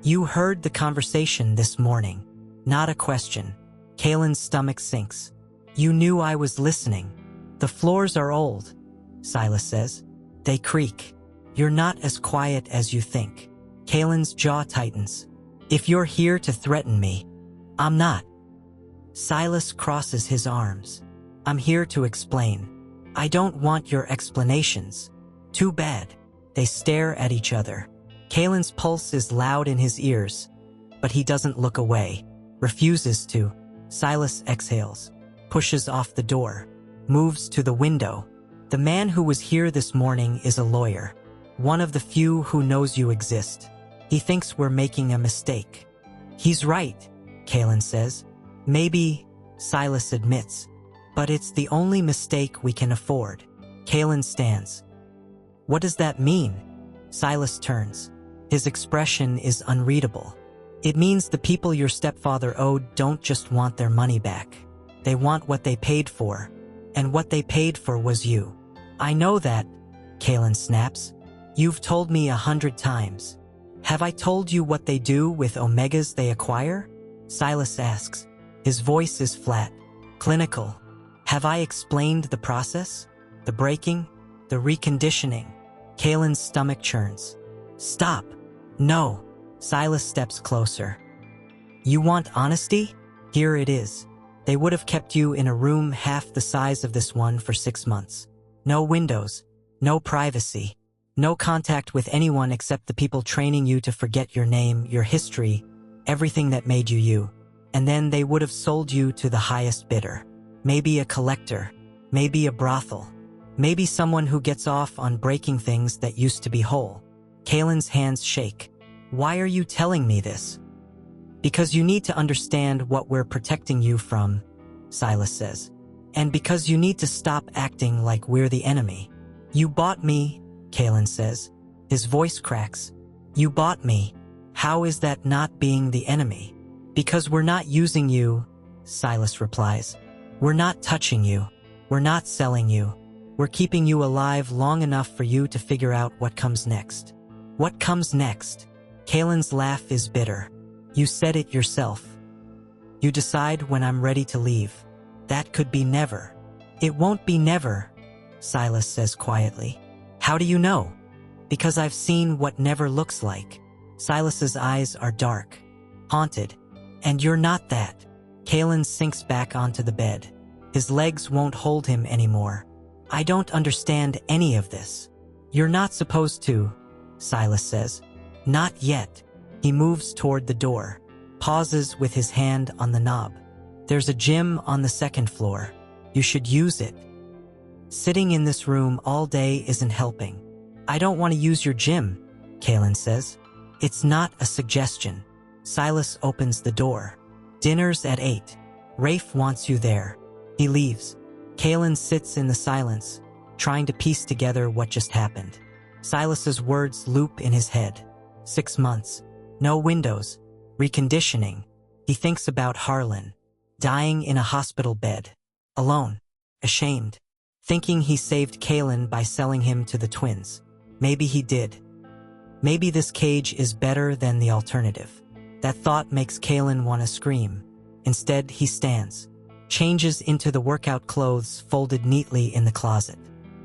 You heard the conversation this morning. Not a question. Caelen's stomach sinks. You knew I was listening. The floors are old, Silas says. They creak. You're not as quiet as you think. Caelen's jaw tightens. If you're here to threaten me, I'm not. Silas crosses his arms. I'm here to explain. I don't want your explanations. Too bad. They stare at each other. Caelen's pulse is loud in his ears, but he doesn't look away. Refuses to. Silas exhales. Pushes off the door. Moves to the window. The man who was here this morning is a lawyer. One of the few who knows you exist. He thinks we're making a mistake. He's right, Caelen says. Maybe, Silas admits. But it's the only mistake we can afford. Caelen stands. What does that mean? Silas turns. His expression is unreadable. It means the people your stepfather owed don't just want their money back. They want what they paid for. And what they paid for was you. I know that, Caelen snaps. You've told me 100 times. Have I told you what they do with omegas they acquire? Silas asks. His voice is flat, clinical. Have I explained the process? The breaking? The reconditioning? Caelen's stomach churns. Stop. No. Silas steps closer. You want honesty? Here it is. They would have kept you in a room half the size of this one for 6 months. No windows. No privacy. No contact with anyone except the people training you to forget your name, your history, everything that made you you. And then they would have sold you to the highest bidder. Maybe a collector. Maybe a brothel. Maybe someone who gets off on breaking things that used to be whole. Caelen's hands shake. Why are you telling me this? Because you need to understand what we're protecting you from, Silas says. And because you need to stop acting like we're the enemy. You bought me, Caelen says. His voice cracks. You bought me. How is that not being the enemy? Because we're not using you, Silas replies. We're not touching you. We're not selling you. We're keeping you alive long enough for you to figure out what comes next. What comes next? Caelen's laugh is bitter. You said it yourself. You decide when I'm ready to leave. That could be never. It won't be never, Silas says quietly. How do you know? Because I've seen what never looks like. Silas's eyes are dark, haunted. And you're not that. Caelen sinks back onto the bed. His legs won't hold him anymore. I don't understand any of this. You're not supposed to, Silas says. Not yet. He moves toward the door, pauses with his hand on the knob. There's a gym on the 2nd floor. You should use it. Sitting in this room all day isn't helping. I don't want to use your gym, Caelen says. It's not a suggestion. Silas opens the door. Dinner's at 8. Rafe wants you there. He leaves. Caelen sits in the silence, trying to piece together what just happened. Silas's words loop in his head. 6 months. No windows. Reconditioning. He thinks about Harland, dying in a hospital bed. Alone. Ashamed. Thinking he saved Caelen by selling him to the twins. Maybe he did. Maybe this cage is better than the alternative. That thought makes Caelen want to scream. Instead, he stands, changes into the workout clothes folded neatly in the closet,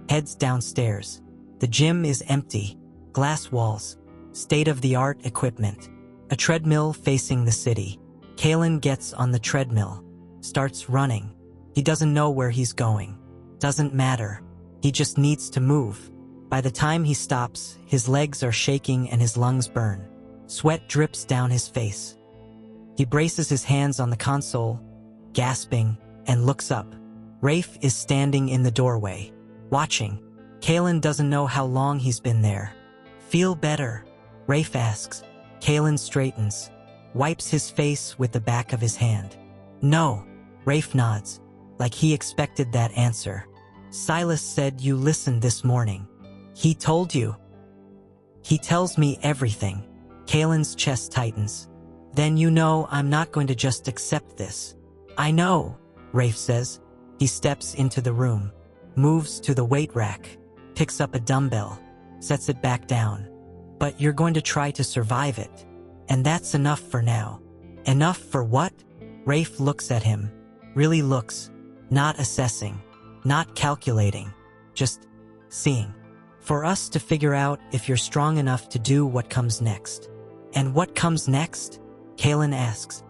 heads downstairs. The gym is empty, glass walls, state-of-the-art equipment, a treadmill facing the city. Caelen gets on the treadmill, starts running. He doesn't know where he's going. Doesn't matter. He just needs to move. By the time he stops, his legs are shaking and his lungs burn. Sweat drips down his face. He braces his hands on the console, gasping, and looks up. Rafe is standing in the doorway, watching. Caelen doesn't know how long he's been there. Feel better? Rafe asks. Caelen straightens, wipes his face with the back of his hand. No. Rafe nods, like he expected that answer. Silas said you listened this morning. He told you? He tells me everything. Caelen's chest tightens. Then you know I'm not going to just accept this. I know, Rafe says. He steps into the room, moves to the weight rack, picks up a dumbbell, sets it back down. But you're going to try to survive it. And that's enough for now. Enough for what? Rafe looks at him. Really looks. Not assessing. Not calculating. Just seeing. For us to figure out if you're strong enough to do what comes next. And what comes next? Caelen asks.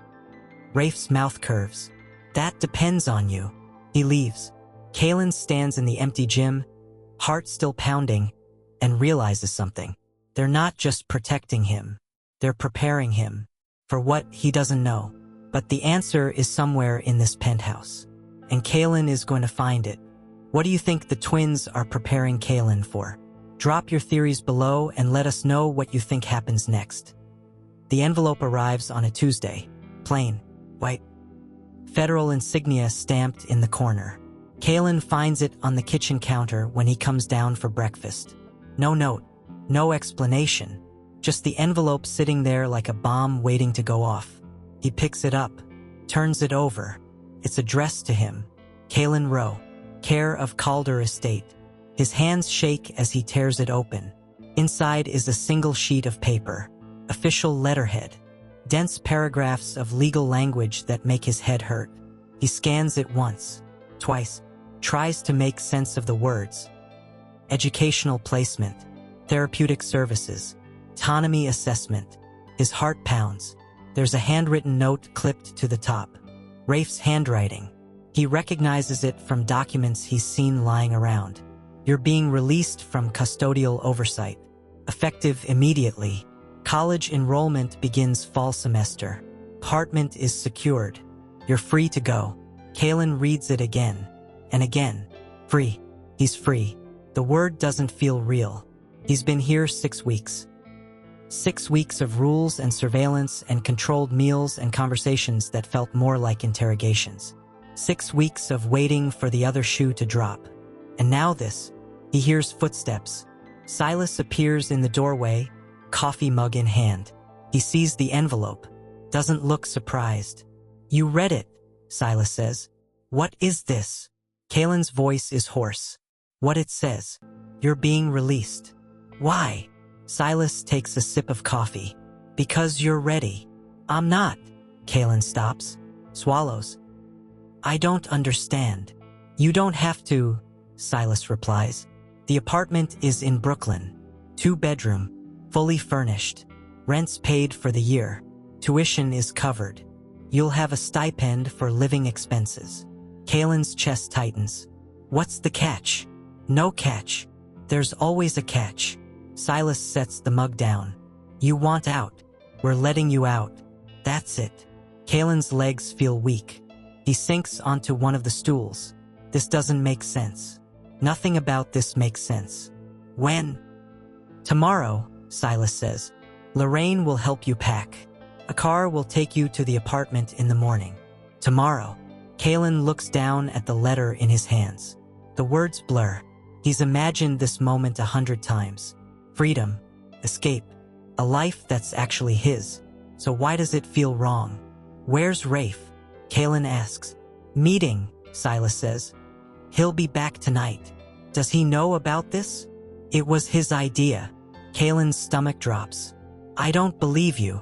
Rafe's mouth curves. That depends on you. He leaves. Caelen stands in the empty gym, heart still pounding, and realizes something. They're not just protecting him. They're preparing him for what he doesn't know. But the answer is somewhere in this penthouse. And Caelen is going to find it. What do you think the twins are preparing Caelen for? Drop your theories below and let us know what you think happens next. The envelope arrives on a Tuesday. Plain, white. Federal insignia stamped in the corner. Caelen finds it on the kitchen counter when he comes down for breakfast. No note, no explanation, just the envelope sitting there like a bomb waiting to go off. He picks it up, turns it over. It's addressed to him. Caelen Rowe, care of Calder Estate. His hands shake as he tears it open. Inside is a single sheet of paper, official letterhead, dense paragraphs of legal language that make his head hurt. He scans it once, twice, tries to make sense of the words. Educational placement, therapeutic services, autonomy assessment. His heart pounds. There's a handwritten note clipped to the top. Rafe's handwriting. He recognizes it from documents he's seen lying around. You're being released from custodial oversight. Effective immediately. College enrollment begins fall semester. Apartment is secured. You're free to go. Caelen reads it again and again. Free. He's free. The word doesn't feel real. He's been here 6 weeks. 6 weeks of rules and surveillance and controlled meals and conversations that felt more like interrogations. 6 weeks of waiting for the other shoe to drop. And now this. He hears footsteps. Silas appears in the doorway, coffee mug in hand. He sees the envelope. Doesn't look surprised. You read it, Silas says. What is this? Caelen's voice is hoarse. What it says. You're being released. Why? Silas takes a sip of coffee. Because you're ready. I'm not. Caelen stops, swallows. I don't understand. You don't have to, Silas replies. The apartment is in Brooklyn. 2-bedroom, fully furnished. Rent's paid for the year. Tuition is covered. You'll have a stipend for living expenses. Caelen's chest tightens. What's the catch? No catch. There's always a catch. Silas sets the mug down. You want out. We're letting you out. That's it. Caelen's legs feel weak. He sinks onto one of the stools. This doesn't make sense. Nothing about this makes sense. When? Tomorrow, Silas says. Lorraine will help you pack. A car will take you to the apartment in the morning. Tomorrow. Caelen looks down at the letter in his hands. The words blur. He's imagined this moment 100 times. Freedom. Escape. A life that's actually his. So why does it feel wrong? Where's Rafe? Caelen asks. Meeting, Silas says. He'll be back tonight. Does he know about this? It was his idea. Caelen's stomach drops. I don't believe you.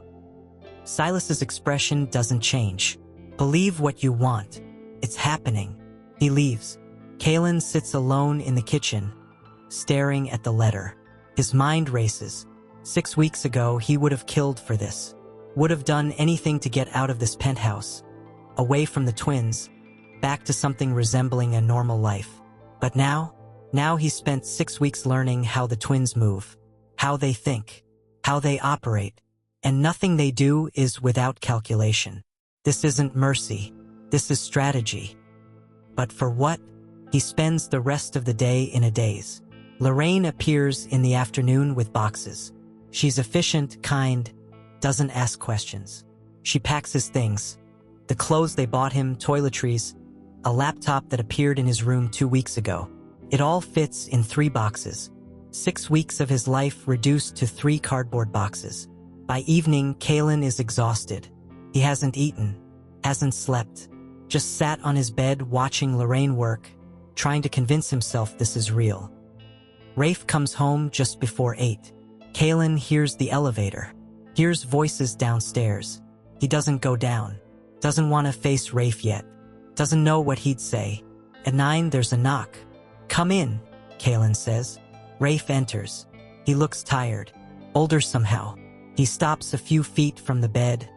Silas's expression doesn't change. Believe what you want. It's happening. He leaves. Caelen sits alone in the kitchen, staring at the letter. His mind races. 6 weeks ago, he would have killed for this. Would have done anything to get out of this penthouse. Away from the twins. Back to something resembling a normal life. But now he's spent 6 weeks learning how the twins move. How they think. How they operate. And nothing they do is without calculation. This isn't mercy. This is strategy. But for what? He spends the rest of the day in a daze. Lorraine appears in the afternoon with boxes. She's efficient, kind, doesn't ask questions. She packs his things. The clothes they bought him, toiletries, a laptop that appeared in his room 2 weeks ago. It all fits in 3 boxes. 6 weeks of his life reduced to 3 cardboard boxes. By evening, Caelen is exhausted. He hasn't eaten, hasn't slept, just sat on his bed watching Lorraine work, trying to convince himself this is real. Rafe comes home just before 8. Caelen hears the elevator, hears voices downstairs. He doesn't go down, doesn't want to face Rafe yet, doesn't know what he'd say. At 9, there's a knock. Come in, Caelen says. Rafe enters. He looks tired, older somehow. He stops a few feet from the bed,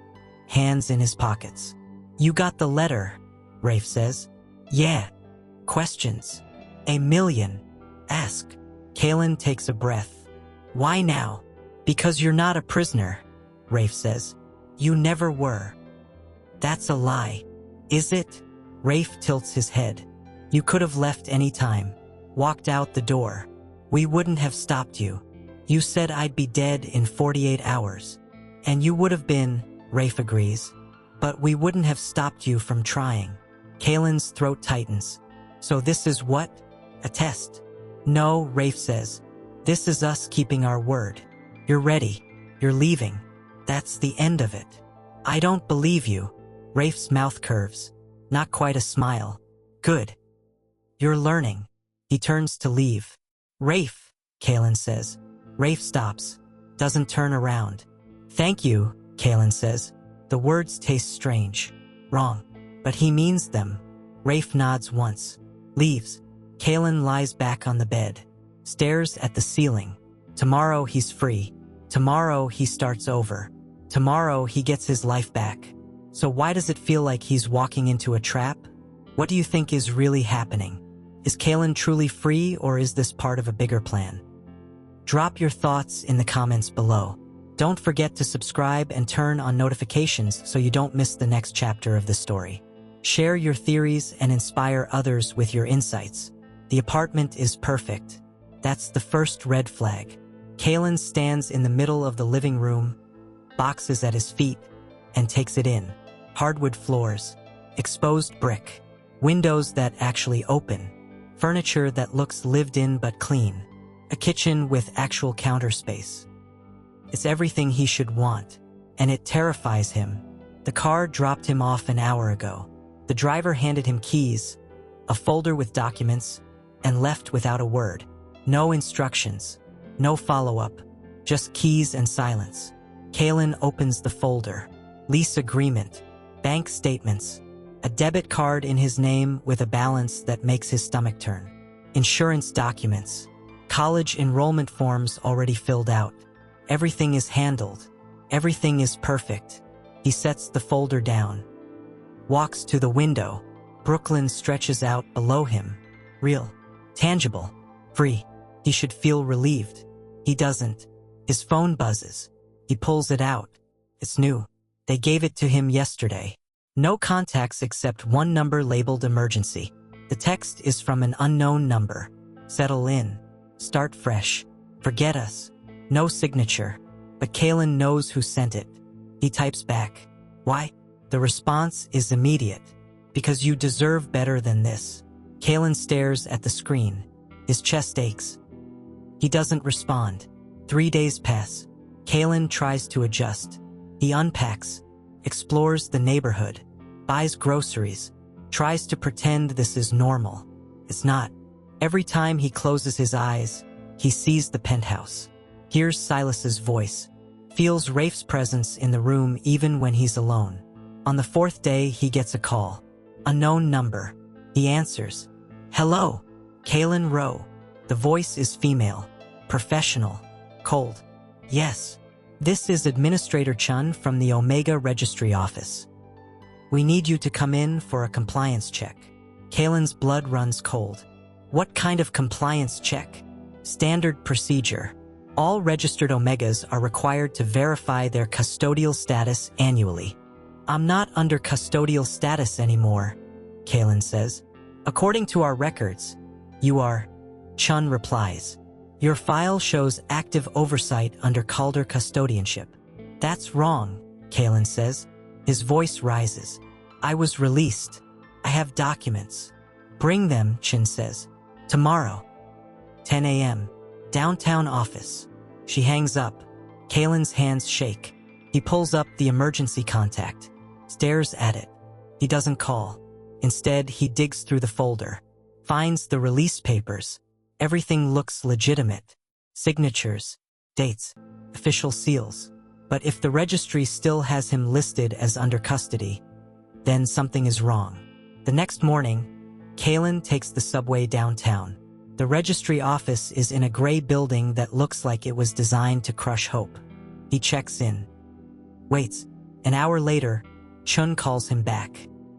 hands in his pockets. You got the letter, Rafe says. Yeah. Questions. A million. Ask. Caelen takes a breath. Why now? Because you're not a prisoner, Rafe says. You never were. That's a lie. Is it? Rafe tilts his head. You could have left any time. Walked out the door. We wouldn't have stopped you. You said I'd be dead in 48 hours. And you would have been, Rafe agrees. But we wouldn't have stopped you from trying. Caelen's throat tightens. So this is what? A test? No, Rafe says. This is us keeping our word. You're ready. You're leaving. That's the end of it. I don't believe you. Rafe's mouth curves. Not quite a smile. Good. You're learning. He turns to leave. Rafe, Caelen says. Rafe stops. Doesn't turn around. Thank you, Caelen says. The words taste strange. Wrong. But he means them. Rafe nods once. Leaves. Caelen lies back on the bed. Stares at the ceiling. Tomorrow he's free. Tomorrow he starts over. Tomorrow he gets his life back. So why does it feel like he's walking into a trap? What do you think is really happening? Is Caelen truly free, or is this part of a bigger plan? Drop your thoughts in the comments below. Don't forget to subscribe and turn on notifications so you don't miss the next chapter of the story. Share your theories and inspire others with your insights. The apartment is perfect. That's the first red flag. Caelen stands in the middle of the living room, boxes at his feet, and takes it in. Hardwood floors, exposed brick, windows that actually open, furniture that looks lived in but clean, a kitchen with actual counter space. It's everything he should want, and it terrifies him. The car dropped him off an hour ago. The driver handed him keys, a folder with documents, and left without a word. No instructions, no follow-up, just keys and silence. Caelen opens the folder. Lease agreement, bank statements, a debit card in his name with a balance that makes his stomach turn. Insurance documents, college enrollment forms already filled out. Everything is handled. Everything is perfect. He sets the folder down. Walks to the window. Brooklyn stretches out below him. Real. Tangible. Free. He should feel relieved. He doesn't. His phone buzzes. He pulls it out. It's new. They gave it to him yesterday. No contacts except one number labeled emergency. The text is from an unknown number. Settle in. Start fresh. Forget us. No signature, but Caelen knows who sent it. He types back, "Why?" The response is immediate. "Because you deserve better than this." Caelen stares at the screen. His chest aches. He doesn't respond. 3 days pass. Caelen tries to adjust. He unpacks, explores the neighborhood, buys groceries, tries to pretend this is normal. It's not. Every time he closes his eyes, he sees the penthouse, hears Silas's voice, feels Rafe's presence in the room even when he's alone. On the 4th day, he gets a call. Unknown number. He answers. "Hello, Caelen Rowe." The voice is female, professional, cold. "Yes, this is Administrator Chun from the Omega Registry Office. We need you to come in for a compliance check." Caelen's blood runs cold. What kind of compliance check? Standard procedure. All registered Omegas are required to verify their custodial status annually. "I'm not under custodial status anymore," Caelen says. "According to our records, you are." Chun replies, "Your file shows active oversight under Calder custodianship." "That's wrong," Caelen says. His voice rises. "I was released. I have documents." "Bring them," Chun says. "Tomorrow." 10 a.m. Downtown office. She hangs up. Caelen's hands shake. He pulls up the emergency contact, stares at it. He doesn't call. Instead, he digs through the folder, finds the release papers. Everything looks legitimate. Signatures, dates, official seals. But if the registry still has him listed as under custody, then something is wrong. The next morning, Caelen takes the subway downtown. The registry office is in a gray building that looks like it was designed to crush hope. He checks in. Waits. An hour later, Chun calls him back.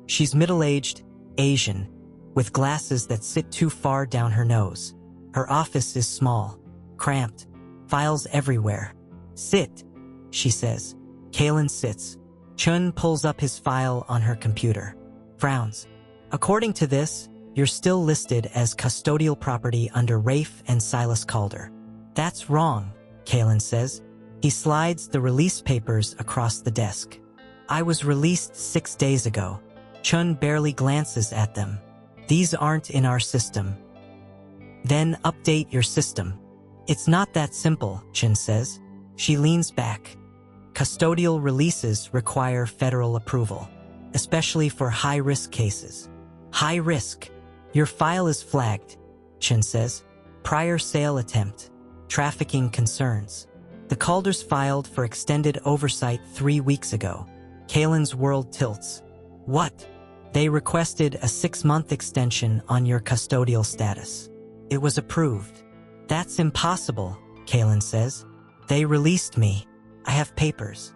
She's middle-aged, Asian, with glasses that sit too far down her nose. Her office is small, cramped, files everywhere. "Sit," she says. Caelen sits. Chun pulls up his file on her computer. Frowns. "According to this, you're still listed as custodial property under Rafe and Silas Calder." "That's wrong," Caelen says. He slides the release papers across the desk. "I was released 6 days ago." Chun barely glances at them. "These aren't in our system." "Then update your system." "It's not that simple," Chun says. She leans back. Custodial releases require federal approval, especially for high-risk cases. "High risk? Your file is flagged," Chun says. "Prior sale attempt. Trafficking concerns." The Calders filed for extended oversight 3 weeks ago. Caelen's world tilts. "What?" "They requested a 6-month extension on your custodial status. It was approved." "That's impossible," Caelen says. "They released me. I have papers."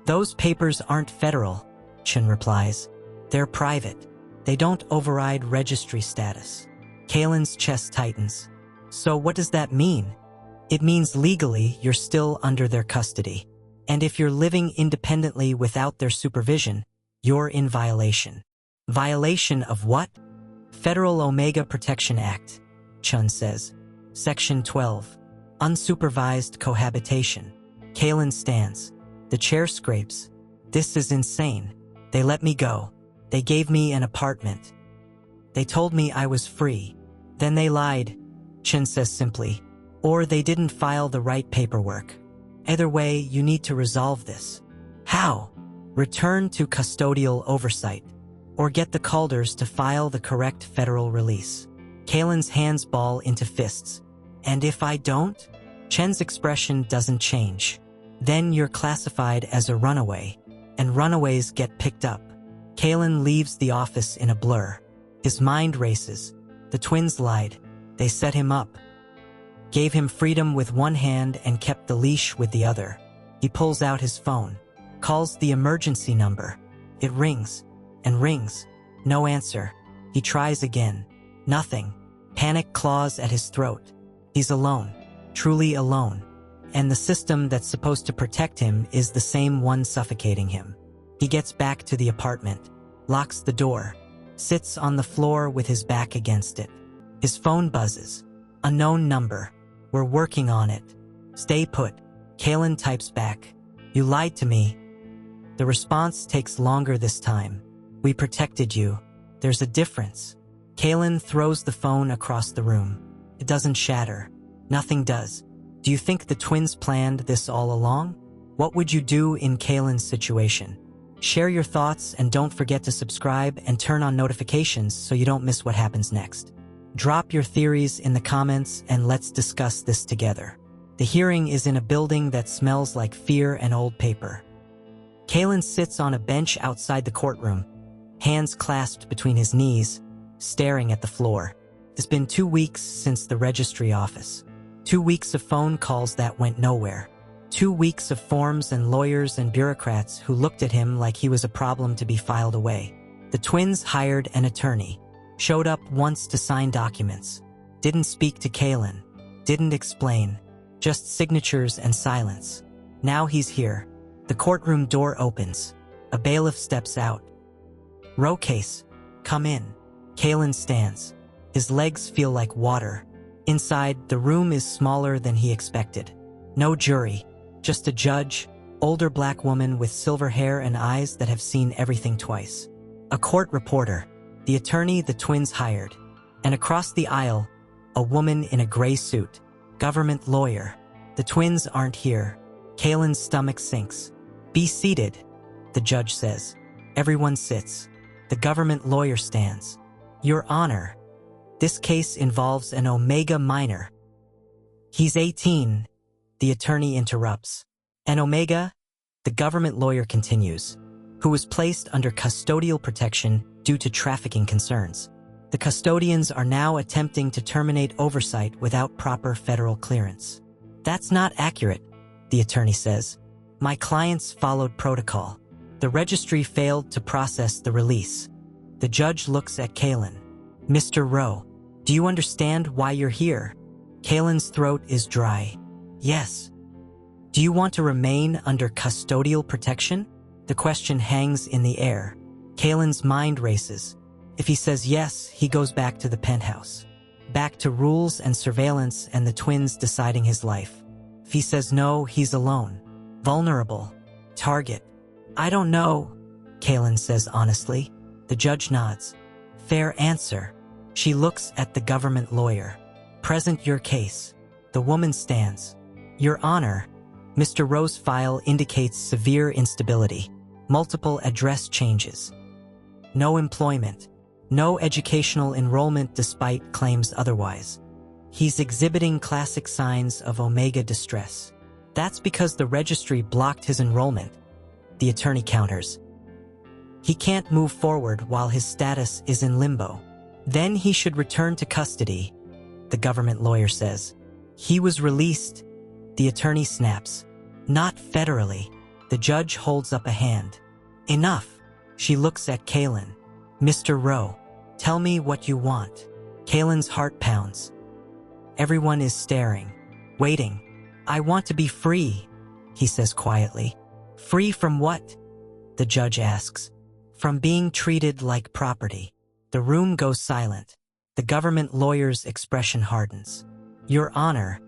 "Those papers aren't federal," Chun replies. "They're private. They don't override registry status." Caelen's chest tightens. "So what does that mean?" "It means legally you're still under their custody. And if you're living independently without their supervision, you're in violation." "Violation of what?" "Federal Omega Protection Act," Chun says. "Section 12. Unsupervised cohabitation." Caelen stands. The chair scrapes. "This is insane. They let me go. They gave me an apartment. They told me I was free. Then they lied," Chun says simply. "Or they didn't file the right paperwork. Either way, you need to resolve this." "How?" "Return to custodial oversight. Or get the Calders to file the correct federal release." Caelen's hands ball into fists. "And if I don't?" Chen's expression doesn't change. "Then you're classified as a runaway, and runaways get picked up." Caelen leaves the office in a blur. His mind races. The twins lied. They set him up. Gave him freedom with one hand and kept the leash with the other. He pulls out his phone. Calls the emergency number. It rings. And rings. No answer. He tries again. Nothing. Panic claws at his throat. He's alone. Truly alone. And the system that's supposed to protect him is the same one suffocating him. He gets back to the apartment. Locks the door. Sits on the floor with his back against it. His phone buzzes. Unknown number. "We're working on it." Stay put. Caelen types back. You lied to me. The response takes longer this time. We protected you. There's a difference. Caelen throws the phone across the room. It doesn't shatter. Nothing does. Do you think the twins planned this all along? What would you do in Caelen's situation? Share your thoughts and don't forget to subscribe and turn on notifications so you don't miss what happens next. Drop your theories in the comments and let's discuss this together. The hearing is in a building that smells like fear and old paper. Caelen sits on a bench outside the courtroom, hands clasped between his knees, staring at the floor. It's been 2 weeks since the registry office. 2 weeks of phone calls that went nowhere. 2 weeks of forms and lawyers and bureaucrats who looked at him like he was a problem to be filed away. The twins hired an attorney, showed up once to sign documents, didn't speak to Caelen, didn't explain, just signatures and silence. Now he's here. The courtroom door opens. A bailiff steps out. Row case, come in. Caelen stands. His legs feel like water. Inside, the room is smaller than he expected. No jury, just a judge, older black woman with silver hair and eyes that have seen everything twice. A court reporter, the attorney the twins hired. And across the aisle, a woman in a gray suit, government lawyer. The twins aren't here. Caelen's stomach sinks. Be seated, the judge says. Everyone sits. The government lawyer stands. Your Honor, this case involves an Omega minor. He's 18, the attorney interrupts. An Omega, the government lawyer continues, who was placed under custodial protection due to trafficking concerns. The custodians are now attempting to terminate oversight without proper federal clearance. That's not accurate, the attorney says. My clients followed protocol. The registry failed to process the release. The judge looks at Caelen. Mr. Rowe, do you understand why you're here? Caelen's throat is dry. Yes. Do you want to remain under custodial protection? The question hangs in the air. Caelen's mind races. If he says yes, he goes back to the penthouse. Back to rules and surveillance and the twins deciding his life. If he says no, he's alone. Vulnerable. Target. I don't know, Caelen says honestly. The judge nods. Fair answer. She looks at the government lawyer. Present your case. The woman stands. Your Honor, Mr. Rowe's file indicates severe instability. Multiple address changes. No employment. No educational enrollment despite claims otherwise. He's exhibiting classic signs of Omega distress. That's because the registry blocked his enrollment, the attorney counters. He can't move forward while his status is in limbo. Then he should return to custody, the government lawyer says. He was released, the attorney snaps. Not federally. The judge holds up a hand. Enough. She looks at Caelen. Mr. Rowe, tell me what you want. Caelen's heart pounds. Everyone is staring, waiting. I want to be free, he says quietly. Free from what? The judge asks. From being treated like property. The room goes silent. The government lawyer's expression hardens. Your Honor,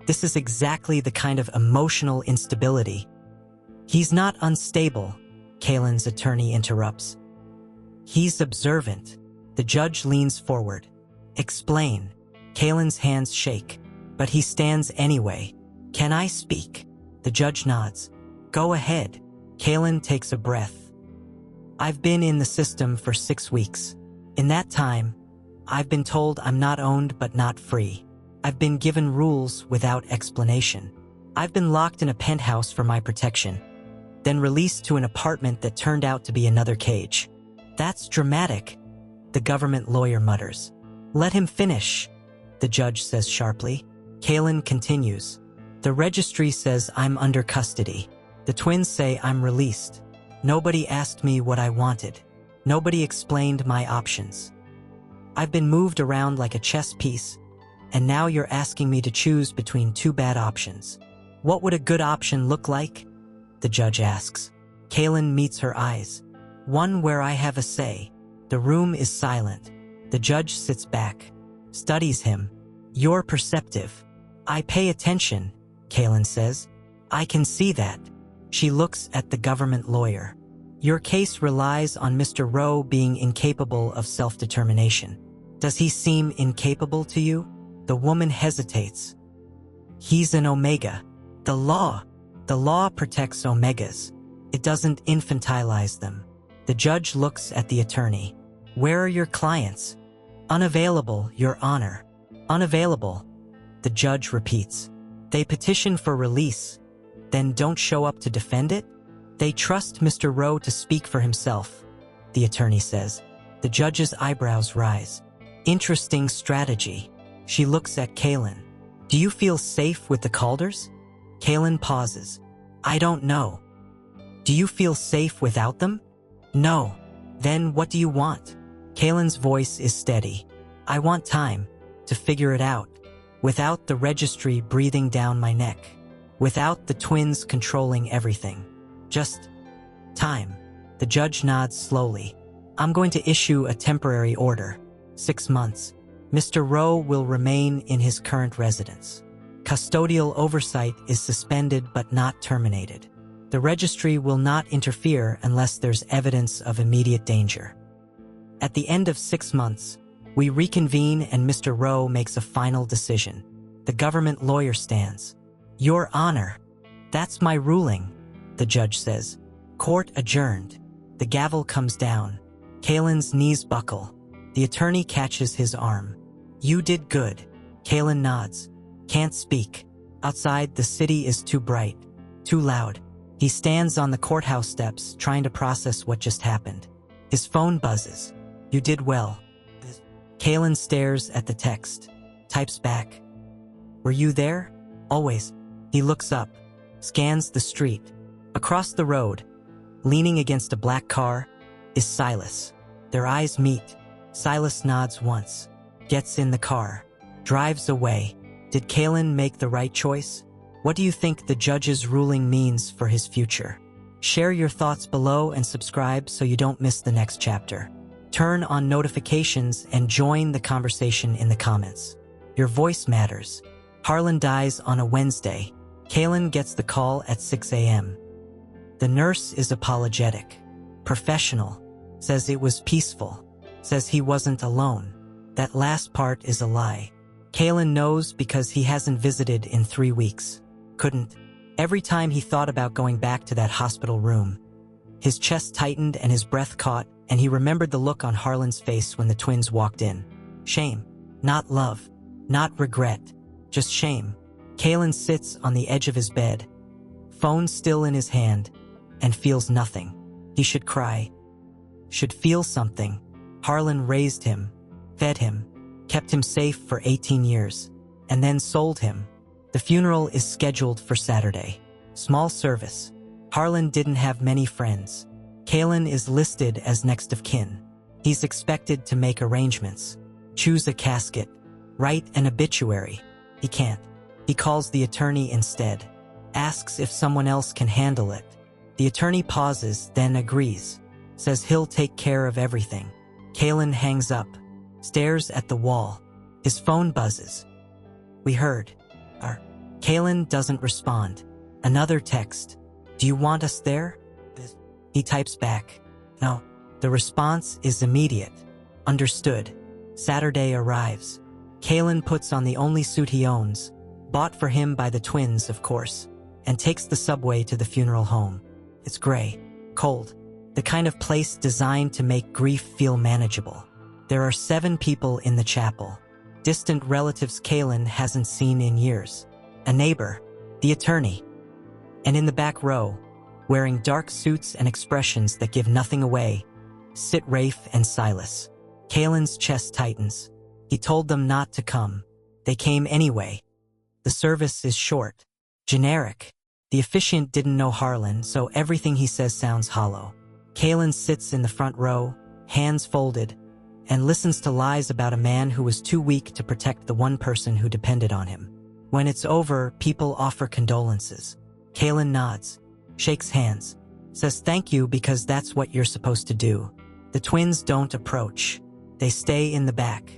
this is exactly the kind of emotional instability. He's not unstable, Caelen's attorney interrupts. He's observant. The judge leans forward. Explain. Caelen's hands shake, but he stands anyway. Can I speak? The judge nods. Go ahead. Caelen takes a breath. I've been in the system for 6 weeks. In that time, I've been told I'm not owned but not free. I've been given rules without explanation. I've been locked in a penthouse for my protection, then released to an apartment that turned out to be another cage. That's dramatic, the government lawyer mutters. Let him finish, the judge says sharply. Caelen continues. The registry says I'm under custody. The twins say I'm released. Nobody asked me what I wanted. Nobody explained my options. I've been moved around like a chess piece, and now you're asking me to choose between 2 bad options. What would a good option look like? The judge asks. Caelen meets her eyes. One where I have a say. The room is silent. The judge sits back, studies him. You're perceptive. I pay attention, Caelen says. I can see that. She looks at the government lawyer. Your case relies on Mr. Rowe being incapable of self-determination. Does he seem incapable to you? The woman hesitates. He's an omega. The law protects omegas. It doesn't infantilize them. The judge looks at the attorney. Where are your clients? Unavailable, Your Honor. Unavailable. The judge repeats. They petition for release, then don't show up to defend it? They trust Mr. Rowe to speak for himself, the attorney says. The judge's eyebrows rise. Interesting strategy. She looks at Caelen. Do you feel safe with the Calders? Caelen pauses. I don't know. Do you feel safe without them? No. Then what do you want? Caelen's voice is steady. I want time to figure it out, without the registry breathing down my neck, without the twins controlling everything. Just time. The judge nods slowly. I'm going to issue a temporary order. 6 months. Mr. Rowe will remain in his current residence. Custodial oversight is suspended but not terminated. The registry will not interfere unless there's evidence of immediate danger. At the end of 6 months, we reconvene and Mr. Rowe makes a final decision. The government lawyer stands. Your Honor, that's my ruling, the judge says. Court adjourned. The gavel comes down. Caelen's knees buckle. The attorney catches his arm. You did good. Caelen nods. Can't speak. Outside, the city is too bright, too loud. He stands on the courthouse steps, trying to process what just happened. His phone buzzes. You did well. Caelen stares at the text. Types back. Were you there? Always. He looks up, scans the street. Across the road, leaning against a black car, is Silas. Their eyes meet. Silas nods once, gets in the car, drives away. Did Caelen make the right choice? What do you think the judge's ruling means for his future? Share your thoughts below and subscribe so you don't miss the next chapter. Turn on notifications and join the conversation in the comments. Your voice matters. Harland dies on a Wednesday. Caelen gets the call at 6 a.m. The nurse is apologetic, professional, says it was peaceful, says he wasn't alone. That last part is a lie. Caelen knows because he hasn't visited in 3 weeks. Couldn't. Every time he thought about going back to that hospital room, his chest tightened and his breath caught, and he remembered the look on Harland's face when the twins walked in. Shame. Not love. Not regret. Just shame. Caelen sits on the edge of his bed, phone still in his hand, and feels nothing. He should cry. Should feel something. Harland raised him, fed him, kept him safe for 18 years, and then sold him. The funeral is scheduled for Saturday. Small service. Harland didn't have many friends. Caelen is listed as next of kin. He's expected to make arrangements, choose a casket, write an obituary. He can't. He calls the attorney instead, asks if someone else can handle it. The attorney pauses, then agrees, says he'll take care of everything. Caelen hangs up, stares at the wall. His phone buzzes. We heard. Caelen doesn't respond. Another text. Do you want us there? He types back. No. The response is immediate. Understood. Saturday arrives. Caelen puts on the only suit he owns, bought for him by the twins, of course, and takes the subway to the funeral home. It's gray, cold, the kind of place designed to make grief feel manageable. There are 7 people in the chapel, distant relatives Caelen hasn't seen in years, a neighbor, the attorney, and in the back row, wearing dark suits and expressions that give nothing away, sit Rafe and Silas. Caelen's chest tightens. He told them not to come. They came anyway. The service is short, generic. The officiant didn't know Harland, so everything he says sounds hollow. Caelen sits in the front row, hands folded, and listens to lies about a man who was too weak to protect the one person who depended on him. When it's over, people offer condolences. Caelen nods, shakes hands, says thank you because that's what you're supposed to do. The twins don't approach. They stay in the back,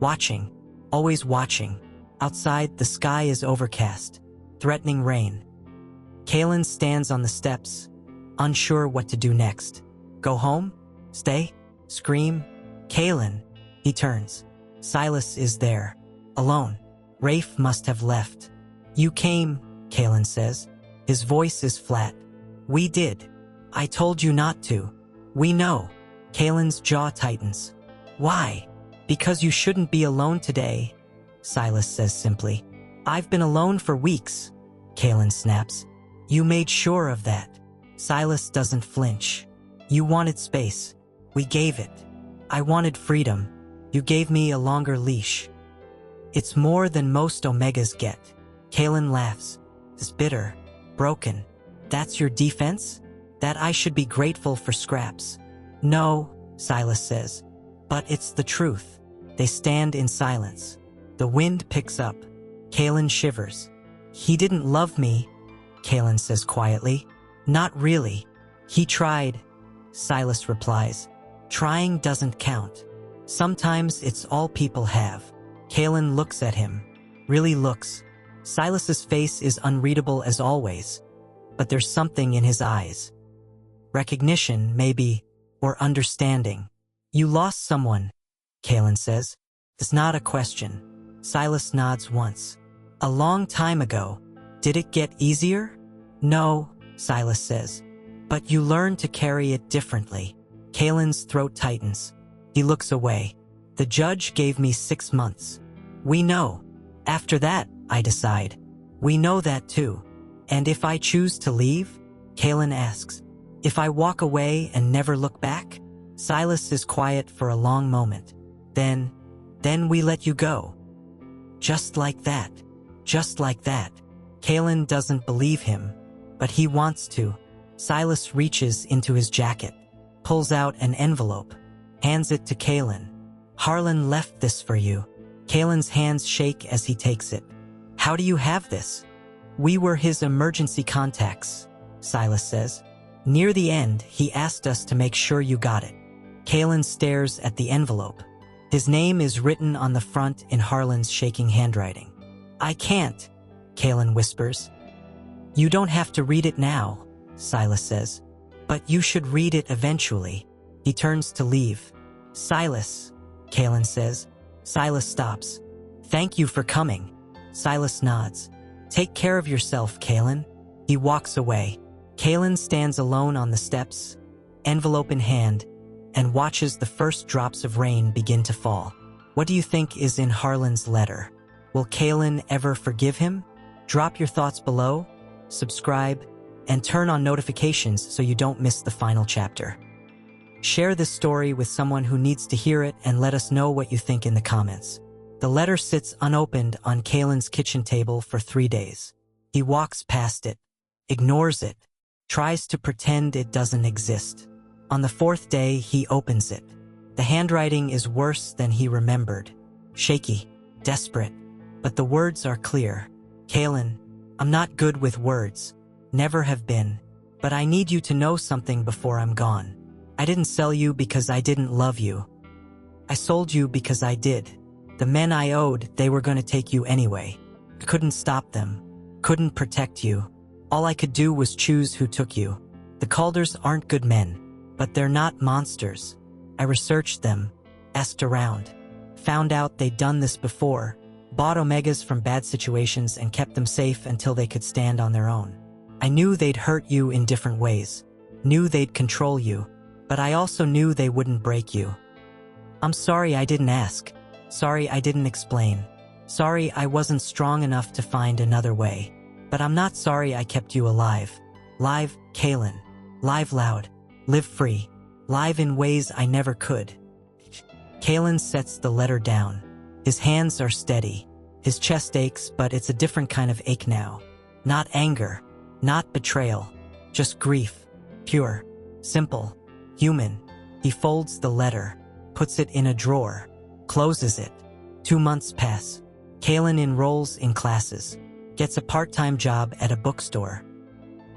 watching, always watching. Outside, the sky is overcast. threatening rain. Caelen stands on the steps, unsure what to do next. Go home? Stay? Scream? Caelen. He turns. Silas is there. Alone. Rafe must have left. You came, Caelen says. His voice is flat. We did. I told you not to. We know. Caelen's jaw tightens. Why? Because you shouldn't be alone today, Silas says simply. I've been alone for weeks, Caelen snaps. You made sure of that. Silas doesn't flinch. You wanted space. We gave it. I wanted freedom. You gave me a longer leash. It's more than most Omegas get. Caelen laughs. It's bitter. Broken. That's your defense? That I should be grateful for scraps. No, Silas says. But it's the truth. They stand in silence. The wind picks up. Caelen shivers. He didn't love me, Caelen says quietly. Not really. He tried, Silas replies. Trying doesn't count. Sometimes it's all people have. Caelen looks at him. Really looks. Silas's face is unreadable as always, but there's something in his eyes. Recognition, maybe, or understanding. You lost someone, Caelen says. It's not a question. Silas nods once. A long time ago. Did it get easier? No, Silas says. But you learned to carry it differently. Caelen's throat tightens. He looks away. The judge gave me 6 months. We know. After that, I decide. We know that too. And if I choose to leave? Caelen asks. If I walk away and never look back? Silas is quiet for a long moment. Then we let you go. Just like that. Just like that. Caelen doesn't believe him, but he wants to. Silas reaches into his jacket, pulls out an envelope, hands it to Caelen. Harland left this for you. Caelen's hands shake as he takes it. How do you have this? We were his emergency contacts, Silas says. Near the end, he asked us to make sure you got it. Caelen stares at the envelope. His name is written on the front in Harland's shaking handwriting. I can't, Caelen whispers. You don't have to read it now, Silas says. But you should read it eventually. He turns to leave. Silas, Caelen says. Silas stops. Thank you for coming. Silas nods. Take care of yourself, Caelen. He walks away. Caelen stands alone on the steps, envelope in hand, and watches the first drops of rain begin to fall. What do you think is in Harland's letter? Will Caelen ever forgive him? Drop your thoughts below, subscribe, and turn on notifications so you don't miss the final chapter. Share this story with someone who needs to hear it and let us know what you think in the comments. The letter sits unopened on Caelen's kitchen table for 3 days. He walks past it, ignores it, tries to pretend it doesn't exist. On the 4th day, he opens it. The handwriting is worse than he remembered. Shaky, desperate, but the words are clear. Caelen, I'm not good with words. Never have been. But I need you to know something before I'm gone. I didn't sell you because I didn't love you. I sold you because I did. The men I owed, they were going to take you anyway. I couldn't stop them. Couldn't protect you. All I could do was choose who took you. The Calders aren't good men, but they're not monsters. I researched them, asked around, found out they'd done this before, bought Omegas from bad situations and kept them safe until they could stand on their own. I knew they'd hurt you in different ways, knew they'd control you, but I also knew they wouldn't break you. I'm sorry I didn't ask. Sorry I didn't explain. Sorry I wasn't strong enough to find another way. But I'm not sorry I kept you alive. Live, Caelen. Live loud. Live free. Live in ways I never could. Caelen sets the letter down. His hands are steady. His chest aches, but it's a different kind of ache now. Not anger. Not betrayal. Just grief. Pure. Simple. Human. He folds the letter. Puts it in a drawer. Closes it. 2 months pass. Caelen enrolls in classes. Gets a part-time job at a bookstore.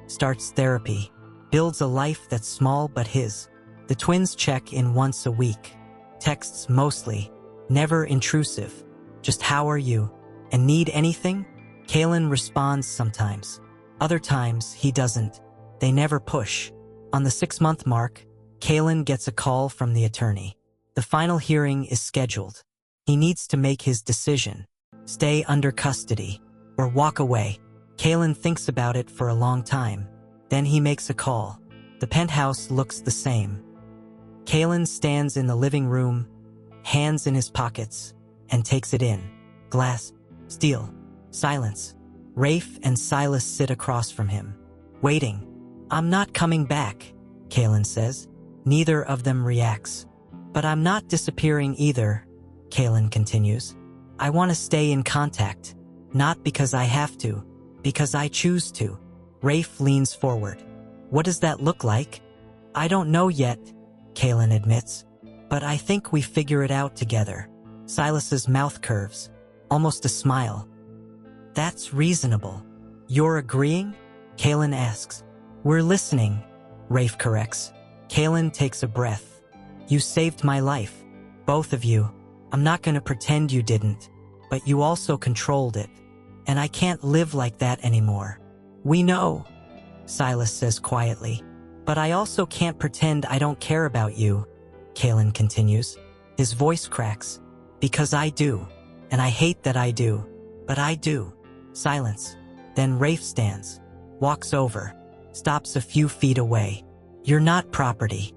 Starts therapy. Builds a life that's small but his. The twins check in once a week. Texts mostly. Never intrusive. Just how are you? And need anything? Caelen responds sometimes. Other times, he doesn't. They never push. On the 6-month mark, Caelen gets a call from the attorney. The final hearing is scheduled. He needs to make his decision. Stay under custody or walk away. Caelen thinks about it for a long time. Then he makes a call. The penthouse looks the same. Caelen stands in the living room, hands in his pockets, and takes it in. Glass, steel, silence. Rafe and Silas sit across from him, waiting. "I'm not coming back," Caelen says. Neither of them reacts. "But I'm not disappearing either," Caelen continues. "I want to stay in contact. Not because I have to, because I choose to." Rafe leans forward. "What does that look like?" "I don't know yet," Caelen admits. "But I think we figure it out together." Silas's mouth curves, almost a smile. "That's reasonable. You're agreeing?" Caelen asks. "We're listening," Rafe corrects. Caelen takes a breath. "You saved my life. Both of you. I'm not going to pretend you didn't. But you also controlled it. And I can't live like that anymore." "We know," Silas says quietly. "But I also can't pretend I don't care about you," Caelen continues. His voice cracks. "Because I do. And I hate that I do. But I do." Silence. Then Rafe stands, walks over, stops a few feet away. "You're not property.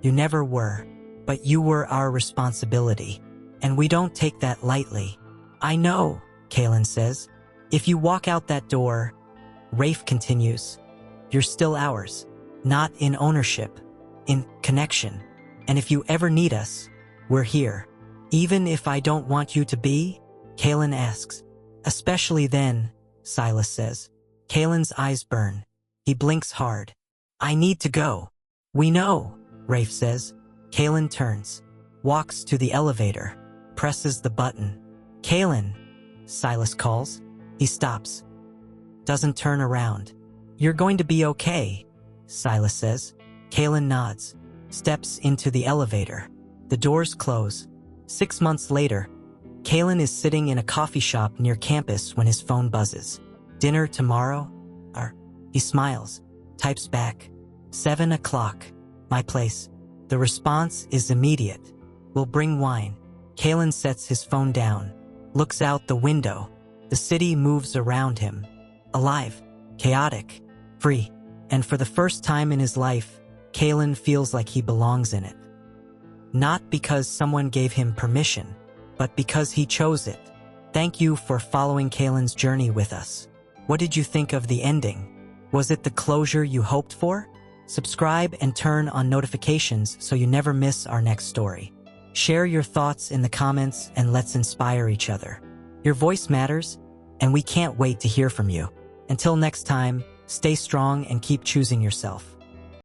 You never were. But you were our responsibility. And we don't take that lightly." "I know," Caelen says. "If you walk out that door," Rafe continues, "you're still ours. Not in ownership, in connection. And if you ever need us, we're here." "Even if I don't want you to be?" Caelen asks. "Especially then," Silas says. Caelen's eyes burn. He blinks hard. "I need to go." "We know," Rafe says. Caelen turns, walks to the elevator, presses the button. "Caelen," Silas calls. He stops. Doesn't turn around. "You're going to be okay," Silas says. Caelen nods, steps into the elevator. The doors close. 6 months later, Caelen is sitting in a coffee shop near campus when his phone buzzes. "Dinner tomorrow?" He smiles, types back. 7 o'clock. My place. The response is immediate. "We'll bring wine." Caelen sets his phone down, looks out the window. The city moves around him. Alive, chaotic, free. And for the first time in his life, Caelen feels like he belongs in it. Not because someone gave him permission, but because he chose it. Thank you for following Caelen's journey with us. What did you think of the ending? Was it the closure you hoped for? Subscribe and turn on notifications so you never miss our next story. Share your thoughts in the comments and let's inspire each other. Your voice matters, and we can't wait to hear from you. Until next time, stay strong and keep choosing yourself.